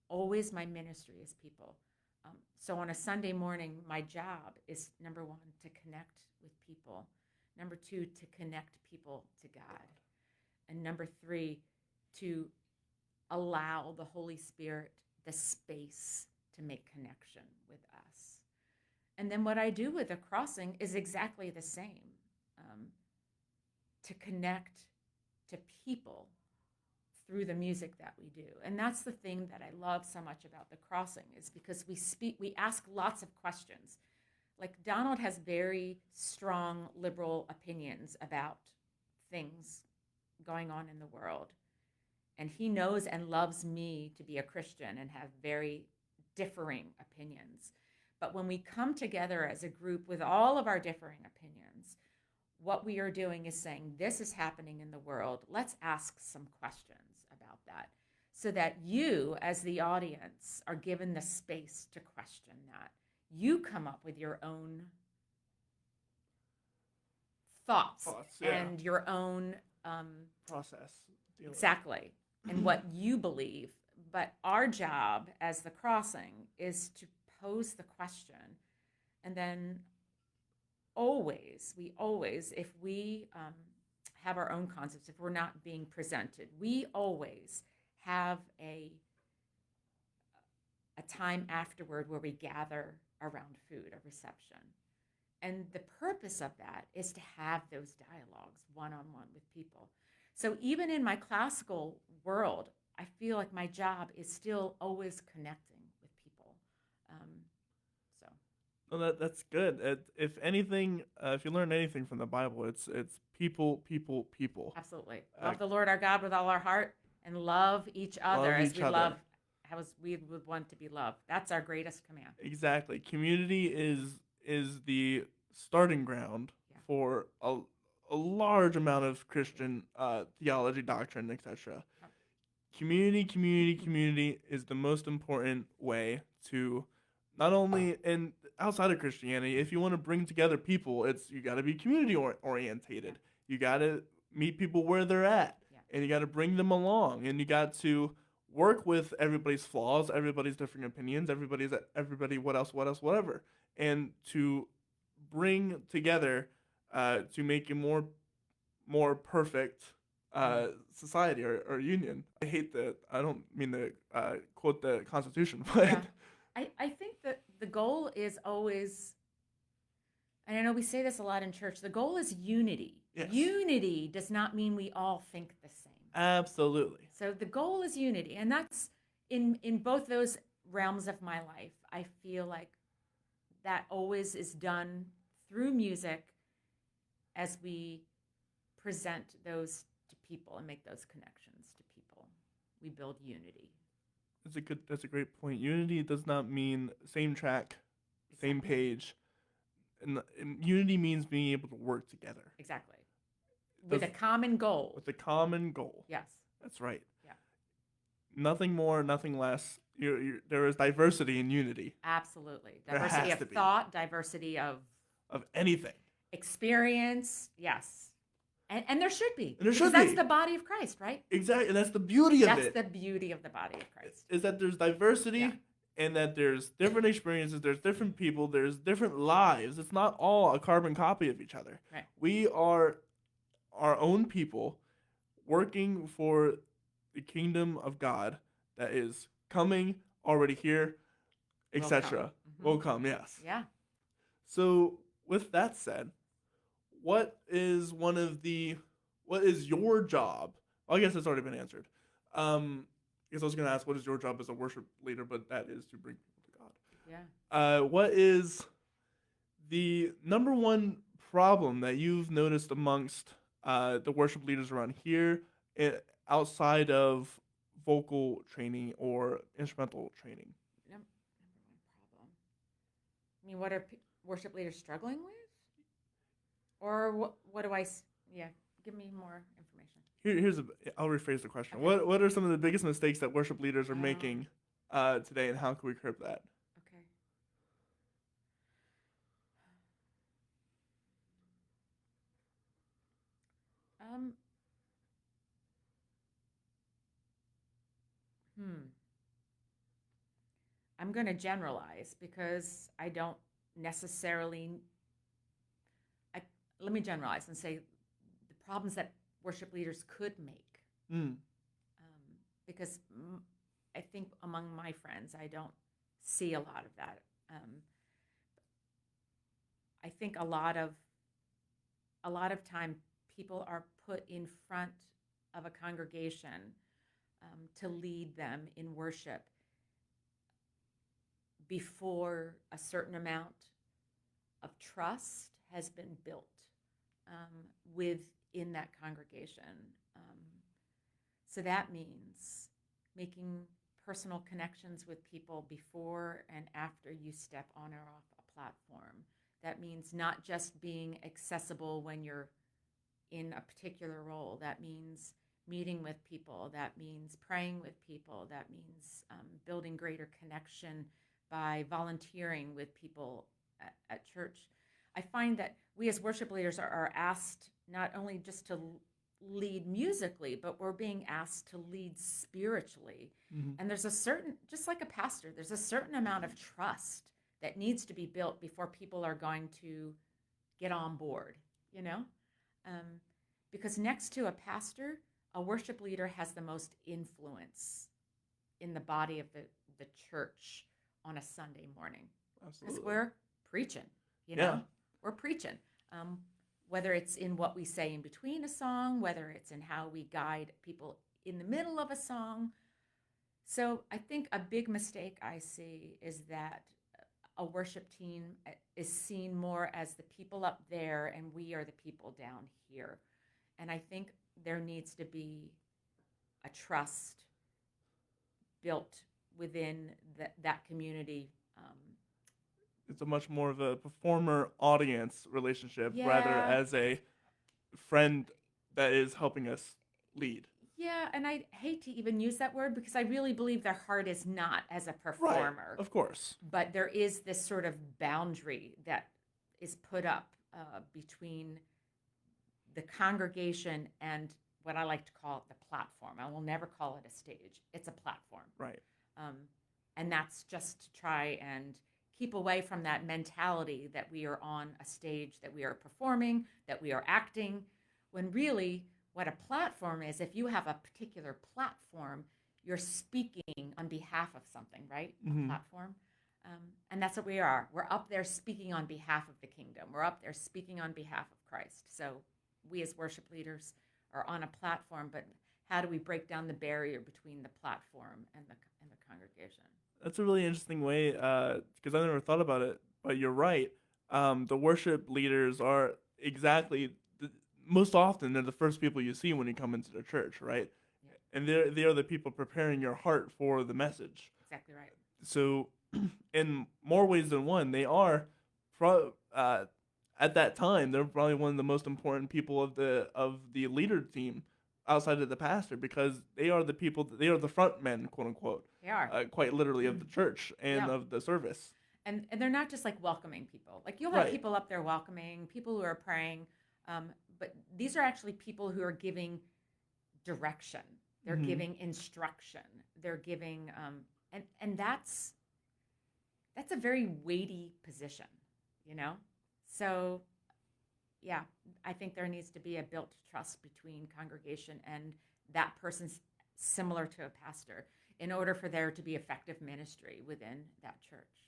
Always my ministry is people. So on a Sunday morning, my job is, number one, to connect with people. Number two, to connect people to God. And number three, to allow the Holy Spirit the space to make connection with us. And then what I do with the crossing is exactly the same. To connect to people through the music that we do. And that's the thing that I love so much about the crossing, is because we ask lots of questions. Like Donald has very strong liberal opinions about things going on in the world. And he knows and loves me to be a Christian and have very differing opinions. But when we come together as a group with all of our differing opinions, what we are doing is saying, this is happening in the world. Let's ask some questions about that, so that you, as the audience, are given the space to question that. You come up with your own thoughts and your own process. Exactly. And what you believe. But our job as the crossing is to pose the question, and then we always, if we have our own concepts, if we're not being presented, we always have a time afterward where we gather around food, a reception. And the purpose of that is to have those dialogues one-on-one with people. So even in my classical world, I feel like my job is still always connecting with people. Well, that's good. If anything, if you learn anything from the Bible, it's people. Absolutely. Love the Lord our God with all our heart, and love each other as we would want to be loved. That's our greatest command. Exactly. Community is the starting ground for a large amount of Christian theology, doctrine, etc. Community is the most important way to not only, and outside of Christianity, if you want to bring together people, you got to be community orientated. You got to meet people where they're at, and you got to bring them along, and you got to work with everybody's flaws, everybody's different opinions, everybody whatever, and to bring together to make a more perfect society or union. I don't mean to quote the Constitution, but I think that the goal is always, and I know we say this a lot in church, the goal is unity. Yes. Unity does not mean we all think the same. Absolutely. So the goal is unity, and that's in both those realms of my life. I feel like that always is done through music as we present those to people and make those connections to people. We build unity. That's a great point. Unity does not mean same track, same Exactly. page, and unity means being able to work together. Exactly. Does- With a common goal. with a common goal. Yes. That's right. Yeah. Nothing more, nothing less. There is diversity in unity Absolutely. There Diversity has to of be. thought, diversity of of anything. experience. Yes. And there should be. And there because should that's be. the body of Christ, right? Exactly, and that's the beauty of That's it. the beauty of the body of Christ. Is that there's diversity Yeah. and that there's different experiences, there's different people, there's different lives. It's not all a carbon copy of each other. Right. We are our own people working for the kingdom of God that is coming, already here, etc. Mhm. Will come, yes. Yeah. So, with that said, what is your job? Well, I guess it's already been answered. Because I was going to ask, what is your job as a worship leader? But that is to bring people to God. Yeah. What is the number one problem that you've noticed amongst the worship leaders around here, outside of vocal training or instrumental training? Number one problem. I mean, what are worship leaders struggling with? Or what do I? Yeah, give me more information. I'll rephrase the question. Okay. What are some of the biggest mistakes that worship leaders are making today, and how can we curb that? Okay. I'm going to generalize because I don't necessarily. Let me generalize and say the problems that worship leaders could make. Because I think among my friends, I don't see a lot of that. I think a lot of time people are put in front of a congregation to lead them in worship before a certain amount of trust has been built within that congregation. So that means making personal connections with people before and after you step on or off a platform. That means not just being accessible when you're in a particular role. That means meeting with people. That means praying with people. That means building greater connection by volunteering with people at church. I find that we as worship leaders are asked not only just to lead musically, but we're being asked to lead spiritually. Mm-hmm. And there's a certain, just like a pastor, there's a certain amount of trust that needs to be built before people are going to get on board, you know? Because next to a pastor, a worship leader has the most influence in the body of the church on a Sunday morning. Absolutely. Because we're preaching, you know? Yeah. We're preaching. Whether it's in what we say in between a song, whether it's in how we guide people in the middle of a song. So I think a big mistake I see is that a worship team is seen more as the people up there and we are the people down here. And I think there needs to be a trust built within that community. It's a much more of a performer-audience relationship rather Yeah. as a friend that is helping us lead. Yeah, and I hate to even use that word because I really believe their heart is not as a performer. Right, of course. But there is this sort of boundary that is put up between the congregation and what I like to call the platform. I will never call it a stage. It's a platform. Right. And that's just to try and keep away from that mentality that we are on a stage, that we are performing, that we are acting, when really what a platform is, if you have a particular platform, you're speaking on behalf of something, right? Mm-hmm. A platform. And that's what we are. We're up there speaking on behalf of the kingdom. We're up there speaking on behalf of Christ. So we as worship leaders are on a platform, but how do we break down the barrier between the platform and the congregation? That's a really interesting way, because I never thought about it, but you're right. The worship leaders are exactly, most often, they're the first people you see when you come into the church, right? and they are the people preparing your heart for the message. Exactly right. So, in more ways than one, they are, at that time, they're probably one of the most important people of the leader team outside of the pastor, because they are the people, they are the front men, quote unquote, They are. quite literally, of the church and Yeah. of the service. And they're not just like welcoming people. Like you'll have Right. people up there welcoming, people who are praying, but these are actually people who are giving direction. They're Mhm. giving instruction. They're giving, and that's a very weighty position, you know. So, yeah, I think there needs to be a built trust between congregation and that person's similar to a pastor in order for there to be effective ministry within that church.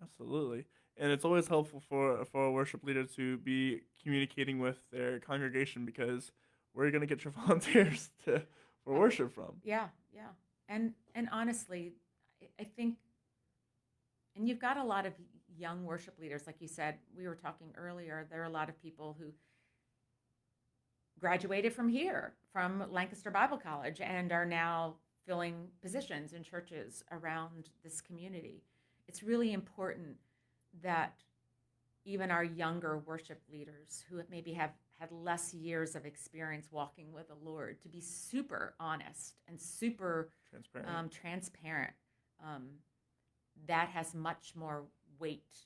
Absolutely. And it's always helpful for a worship leader to be communicating with their congregation, because where are you going to get your volunteers for Oh, worship from? yeah, yeah. And honestly, I think, and you've got a lot of young worship leaders, like you said, we were talking earlier, there are a lot of people who graduated from here, from Lancaster Bible College, and are now filling positions in churches around this community. It's really important that even our younger worship leaders who maybe have had less years of experience walking with the Lord to be super honest and super transparent. That has much more weight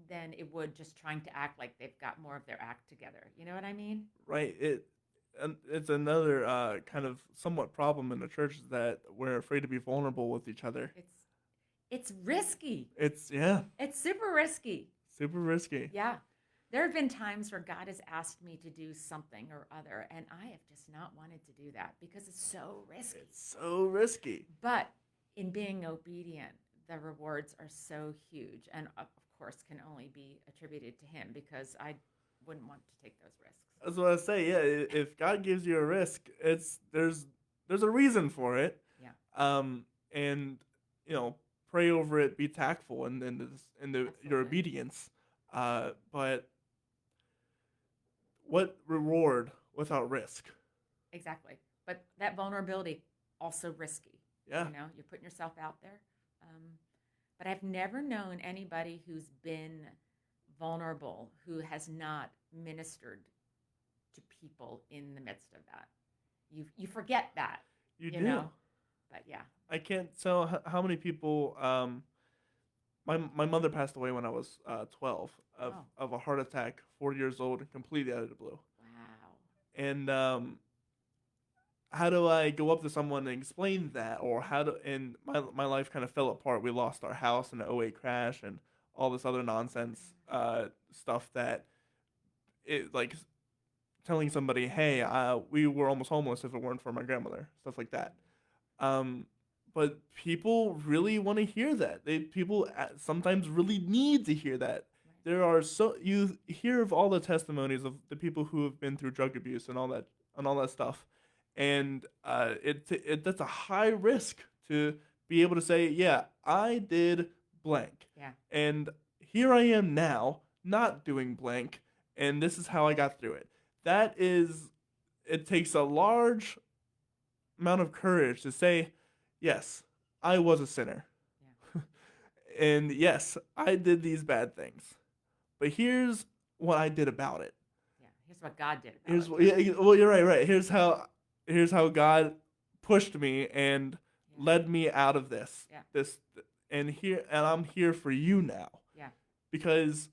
than it would just trying to act like they've got more of their act together. You know what I mean? Right. It's another kind of somewhat problem in the church, is that we're afraid to be vulnerable with each other. It's risky. It's It's super risky. super risky. Yeah. There have been times where God has asked me to do something or other, and I have just not wanted to do that because it's so risky. It's so risky. But in being obedient, the rewards are so huge, and of course can only be attributed to Him, because I wouldn't want to take those risks. That's what I say. Yeah, if God gives you a risk, there's a reason for it. Yeah. And pray over it, be tactful in your Absolutely. obedience. But what reward without risk? Exactly. But that vulnerability, also risky. Yeah. You know, you're putting yourself out there. But I've never known anybody who's been vulnerable who has not ministered to people in the midst of that. You forget that. You do. know? But yeah. I can't tell how many people. My mother passed away when I was 12 of a heart attack, 40 years old, and completely out of the blue. Wow. And how do I go up to someone and explain that, or and my life kind of fell apart. We lost our house in the '08 crash and all this other nonsense stuff that like telling somebody, hey, we were almost homeless if it weren't for my grandmother, stuff like that. But people really want to hear that. People sometimes really need to hear that. You hear of all the testimonies of the people who have been through drug abuse and all that stuff, and that's a high risk to be able to say, yeah, I did blank, Yeah. and here I am now, not doing blank, and this is how I got through it. It takes a large amount of courage to say, yes, I was a sinner. Yeah. And yes, I did these bad things. But here's what I did about it. Yeah. Here's what God did about it. Yeah, well, you're right. Here's how God pushed me and led me out of this. Yeah. And I'm here for you now. Yeah. Because,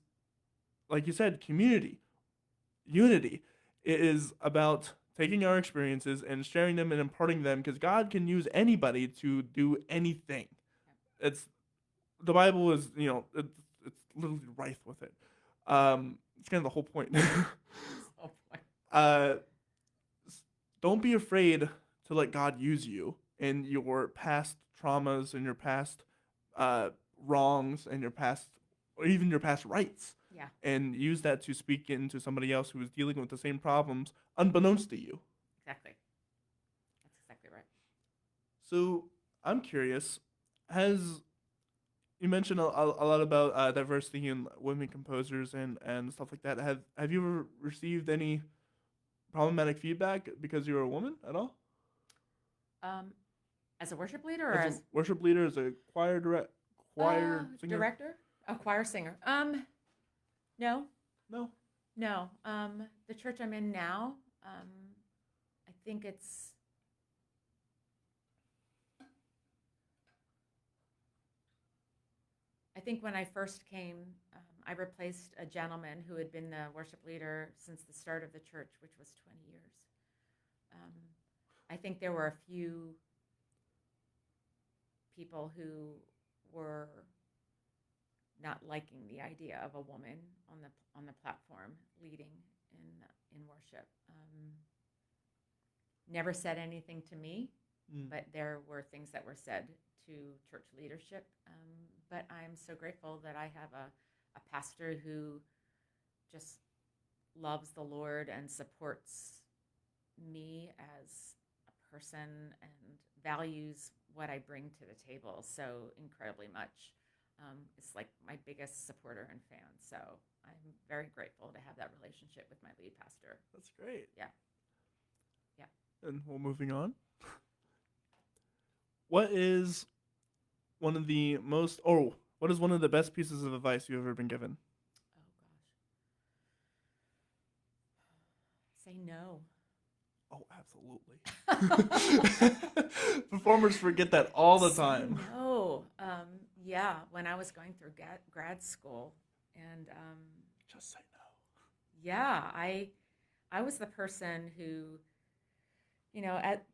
like you said, unity is about taking our experiences and sharing them and imparting them, because God can use anybody to do anything. The Bible is, it's literally rife with it. It's kind of the whole point. Don't be afraid to let God use you in your past traumas and your past wrongs and or even your past rights. Yeah. And use that to speak into somebody else who is dealing with the same problems unbeknownst to you. Exactly. That's exactly right. So I'm curious, you mentioned a lot about diversity in women composers and stuff like that. Have you ever received any problematic feedback because you're a woman at all? As a worship leader or As a worship leader, as a choir singer? director? A choir singer. No, No. no. The church I'm in now, I think it's. I think when I first came, I replaced a gentleman who had been the worship leader since the start of the church, which was 20 years. I think there were a few people who were not liking the idea of a woman on the platform leading in worship. Never said anything to me, but there were things that were said to church leadership. But I'm so grateful that I have a pastor who just loves the Lord and supports me as a person and values what I bring to the table so incredibly much. It's like my biggest supporter and fan. So I'm very grateful to have that relationship with my lead pastor. That's great. Yeah. And we're moving on. What is one of the best pieces of advice you've ever been given? Oh, gosh. Say no. Oh, absolutely. Performers forget that all the time. No. Yeah, when I was going through grad school, and just say no. Yeah, I was the person who,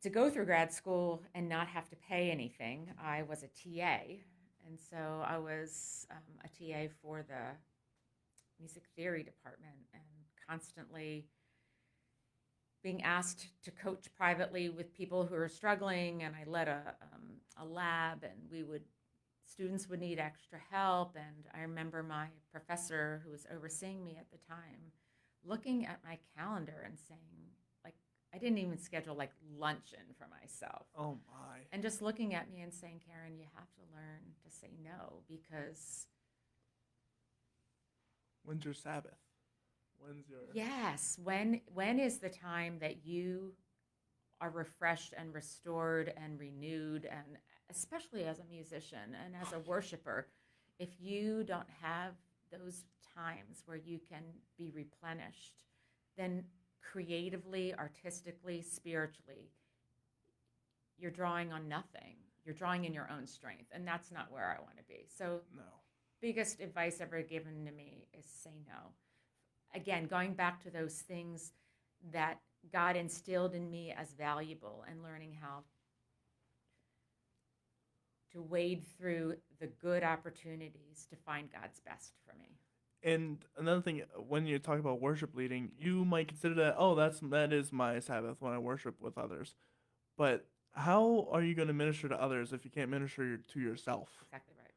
to go through grad school and not have to pay anything. I was a TA, and so I was a TA for the music theory department, and constantly being asked to coach privately with people who are struggling. And I led a lab, and students would need extra help. And I remember my professor, who was overseeing me at the time, looking at my calendar and saying, like, I didn't even schedule like luncheon for myself. Oh my. And just looking at me and saying, Karen, you have to learn to say no, because when's your Sabbath? Yes, when is the time that you are refreshed and restored and renewed, and especially as a musician and as a worshiper, if you don't have those times where you can be replenished, then creatively, artistically, spiritually, you're drawing on nothing. You're drawing in your own strength, and that's not where I want to be. So no. Biggest advice ever given to me is say no. Again, going back to those things that God instilled in me as valuable, and learning how to wade through the good opportunities to find God's best for me. And another thing, when you talk about worship leading, you might consider that, that is my Sabbath when I worship with others. But how are you going to minister to others if you can't minister to yourself? Exactly right.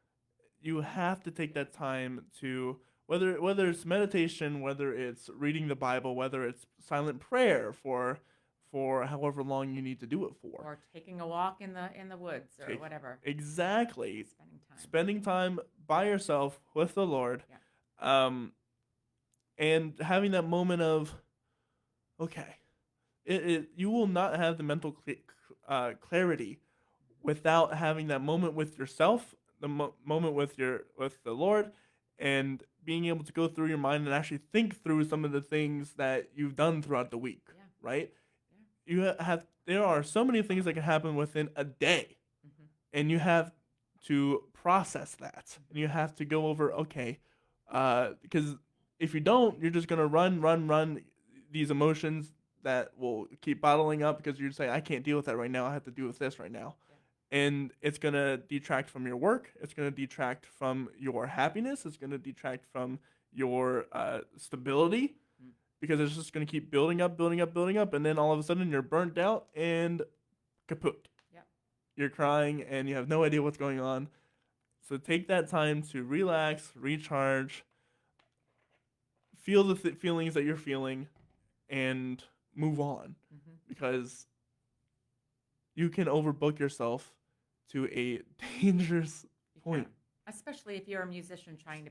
You have to take that time to, whether it's meditation, whether it's reading the Bible, whether it's silent prayer for however long you need to do it for, or taking a walk in the woods or whatever. Exactly. Spending time by yourself with the Lord. Yeah. And having that moment of, okay, you will not have the mental clarity without having that moment with yourself, the moment with the Lord, and being able to go through your mind and actually think through some of the things that you've done throughout the week, right? Yeah. There are so many things that can happen within a day, and you have to process that, and you have to go over, okay, because if you don't, you're just gonna run these emotions that will keep bottling up, because you're saying, I can't deal with that right now. I have to deal with this right now. And it's going to detract from your work. It's going to detract from your happiness. It's going to detract from your stability, because it's just going to keep building up. And then all of a sudden you're burnt out and kaput. Yep. You're crying and you have no idea what's going on. So take that time to relax, recharge, feel the feelings that you're feeling, and move on. Because you can overbook yourself to a dangerous point. Especially if you're a musician trying to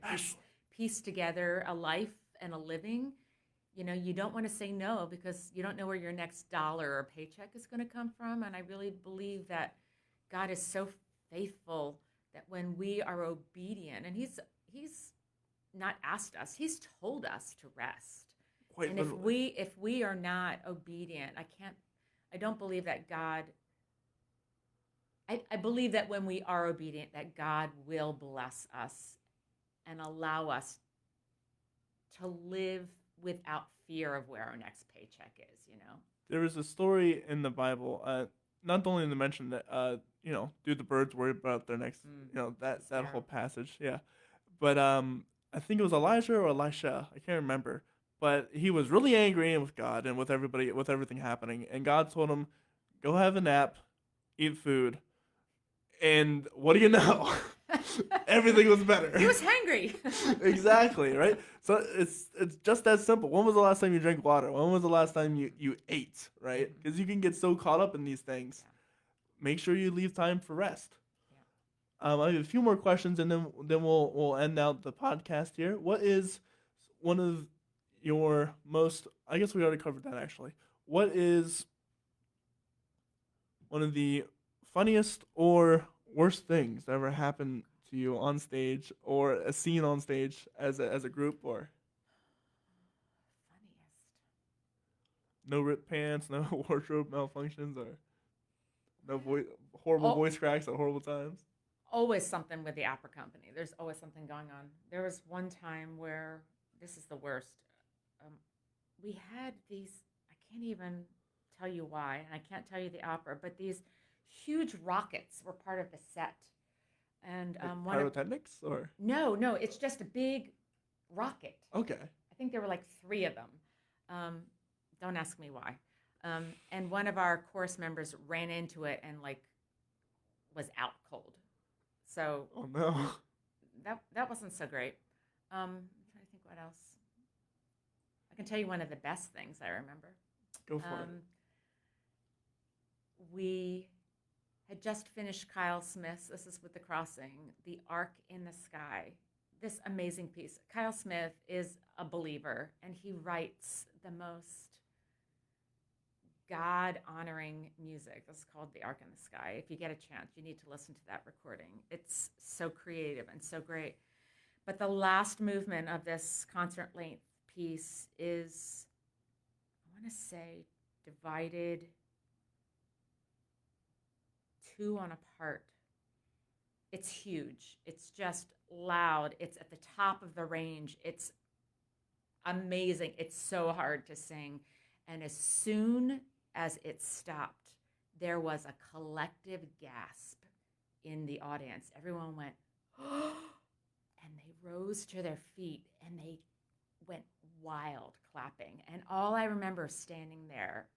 piece together a life and a living. you don't want to say no because you don't know where your next dollar or paycheck is going to come from. And I really believe that God is so faithful that when we are obedient, and He's not asked us, He's told us to rest. Quite And literally. if we are not obedient, I don't believe that God. I believe that when we are obedient, that God will bless us and allow us to live without fear of where our next paycheck is. There was a story in the Bible, not only to mention that, do the birds worry about their next, that whole Sparrow. passage, yeah. But I think it was Elijah or Elisha, I can't remember. But he was really angry with God and with everybody, with everything happening. And God told him, go have a nap, eat food. And what do you know? Everything was better. He was hungry. Exactly, right? So it's just that simple. When was the last time you drank water? When was the last time you ate, right? Because you can get so caught up in these things. Yeah. Make sure you leave time for rest. Yeah. I have a few more questions, and then we'll end out the podcast here. What is one of your most? I guess we already covered that actually. What is one of the funniest or worst things that ever happened to you on stage, or a scene on stage as a group, or Funniest. no ripped pants, no wardrobe malfunctions, or no horrible Oh, voice cracks at horrible times? always something with the opera company. There's always something going on. There was one time where this is the worst. Um, we had these. I can't even tell you why, and I can't tell you the opera, but these huge rockets were part of the set. And Like one of pyrotechnics, or no, it's just a big rocket. okay, I think there were like three of them. Um, don't ask me why. And one of our chorus members ran into it and like was out cold. So oh no, that wasn't so great. I'm trying to think what else. I can tell you one of the best things I remember. go for it. Um, we had just finished Kyle Smith's, this is with the crossing, The Ark in the Sky. This amazing piece. Kyle Smith is a believer, and he writes the most God honoring music. This is called The Ark in the Sky. If you get a chance, you need to listen to that recording. It's so creative and so great. But the last movement of this concert length piece is, I want to say, divided two on a part. It's huge. It's just loud. It's at the top of the range. It's amazing. It's so hard to sing. And as soon as it stopped, there was a collective gasp in the audience. Everyone went, oh, and they rose to their feet and they went wild clapping. And all I remember standing there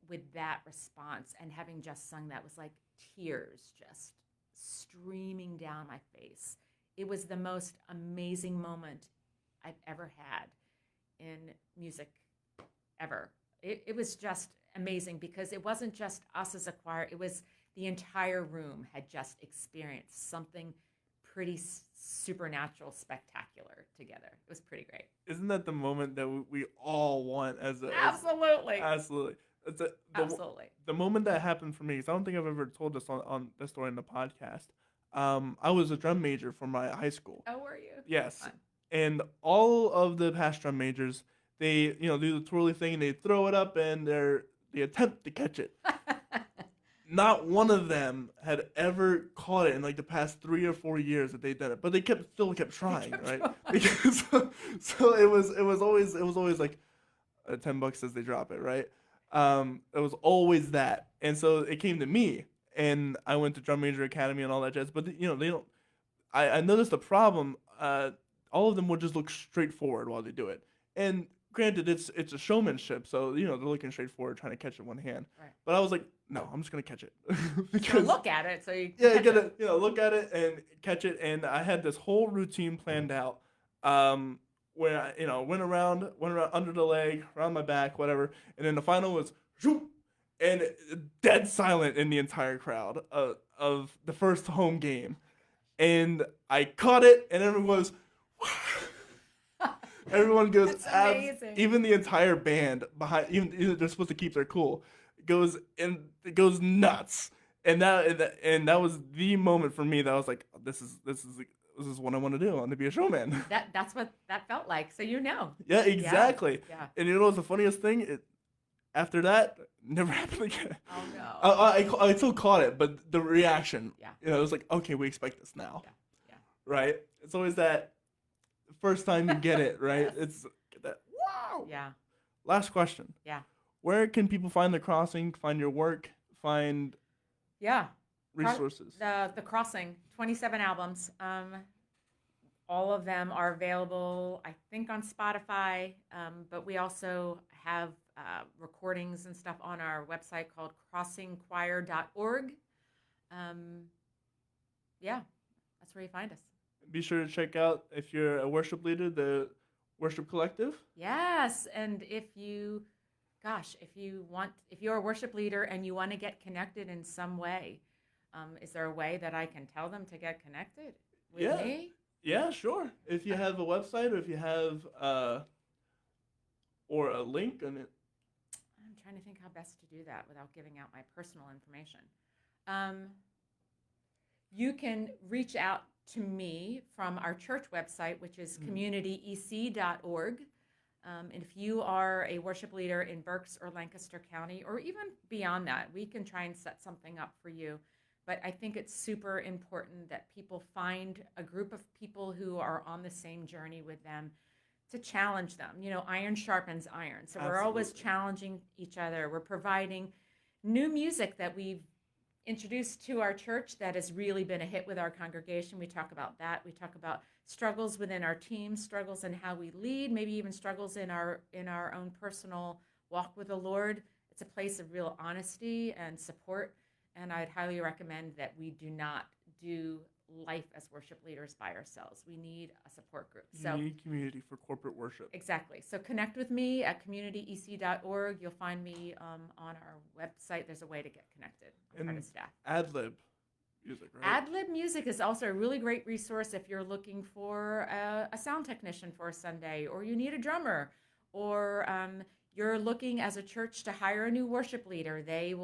with that response and having just sung that was like tears just streaming down my face. It was the most amazing moment I've ever had in music ever. It was just amazing because it wasn't just us as a choir, it was the entire room had just experienced something pretty supernatural, spectacular together. It was pretty great. Isn't that the moment that we all want Absolutely. Absolutely. Absolutely. The moment that happened for me, because I don't think I've ever told this on this story in the podcast. I was a drum major for my high school. Oh, were you? Yes. Fun. And all of the past drum majors, they do the twirly thing and they throw it up and they attempt to catch it. Not one of them had ever caught it in like the past 3 or 4 years that they'd done it, but they still kept trying, right? Because, so it was always like $10 as they drop it, right? It was always that, and so it came to me, and I went to drum major academy and all that jazz. But they don't. I noticed the problem. All of them would just look straight forward while they do it, and granted, it's a showmanship, so they're looking straight forward, trying to catch it in one hand. Right. But I was like, no, I'm just gonna catch it because look at it, so you you gotta look at it and catch it. And I had this whole routine planned out, where I went around under the leg, around my back, whatever, and then the final was shoop, and dead silent in the entire crowd of the first home game, and I caught it, and everyone was. Everyone goes, That's amazing. even the entire band behind, even they're supposed to keep their cool, goes and it goes nuts. And that was the moment for me that I was like, this is what I want to do. I want to be a showman. That's what that felt like. So you know. Yeah, exactly. Yeah. And you know what's the funniest thing? After that, never happened again. Oh no. I still caught it, but the reaction, Yeah. it was like, okay, we expect this now. Yeah. Right? It's always that first time you get it, right? Yes. It's that, wow. Yeah. Last question. Yeah. Where can people find The Crossing, find your work, find Yeah. resources? The Crossing, 27 albums. All of them are available, I think, on Spotify. But we also have recordings and stuff on our website called crossingchoir.org. Yeah, that's where you find us. Be sure to check out, if you're a worship leader, the Worship Collective. Yes, and if you're a worship leader and you want to get connected in some way, is there a way that I can tell them to get connected with me? Yeah, sure. If you have a website, or if you have or a link on it. I'm trying to think how best to do that without giving out my personal information. You can reach out to me from our church website, which is communityec.org. And if you are a worship leader in Berks or Lancaster County, or even beyond that, we can try and set something up for you. But I think it's super important that people find a group of people who are on the same journey with them to challenge them. Iron sharpens iron. So we're always challenging each other. We're providing new music that we've introduced to our church that has really been a hit with our congregation. We talk about that. We talk about struggles within our team, struggles in how we lead, maybe even struggles in our own personal walk with the Lord. It's a place of real honesty and support. And I'd highly recommend that we do not do life as worship leaders by ourselves. We need a support group. You need community for corporate worship. Exactly. So connect with me at communityec.org. You'll find me on our website. There's a way to get connected. I'm part of staff. Ad-lib music, right? Ad-lib music is also a really great resource if you're looking for a sound technician for a Sunday, or you need a drummer, or you're looking as a church to hire a new worship leader. They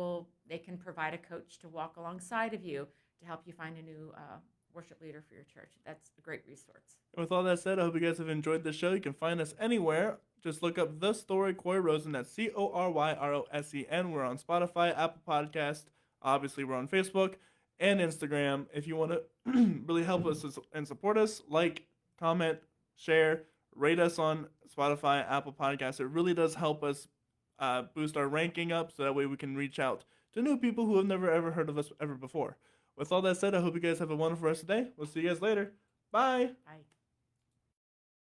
can provide a coach to walk alongside of you to help you find a new worship leader for your church. That's a great resource. And with all that said, I hope you guys have enjoyed the show. You can find us anywhere. Just look up The Story Corey Rosen. That's CORYROSEN. We're on Spotify, Apple Podcast. Obviously, we're on Facebook and Instagram. If you want to really help us and support us, like, comment, share, rate us on Spotify, Apple Podcasts. It really does help us boost our ranking up, so that way we can reach out to new people who have never ever heard of us ever before. With all that said, I hope you guys have a wonderful rest of the day. We'll see you guys later. Bye. Bye.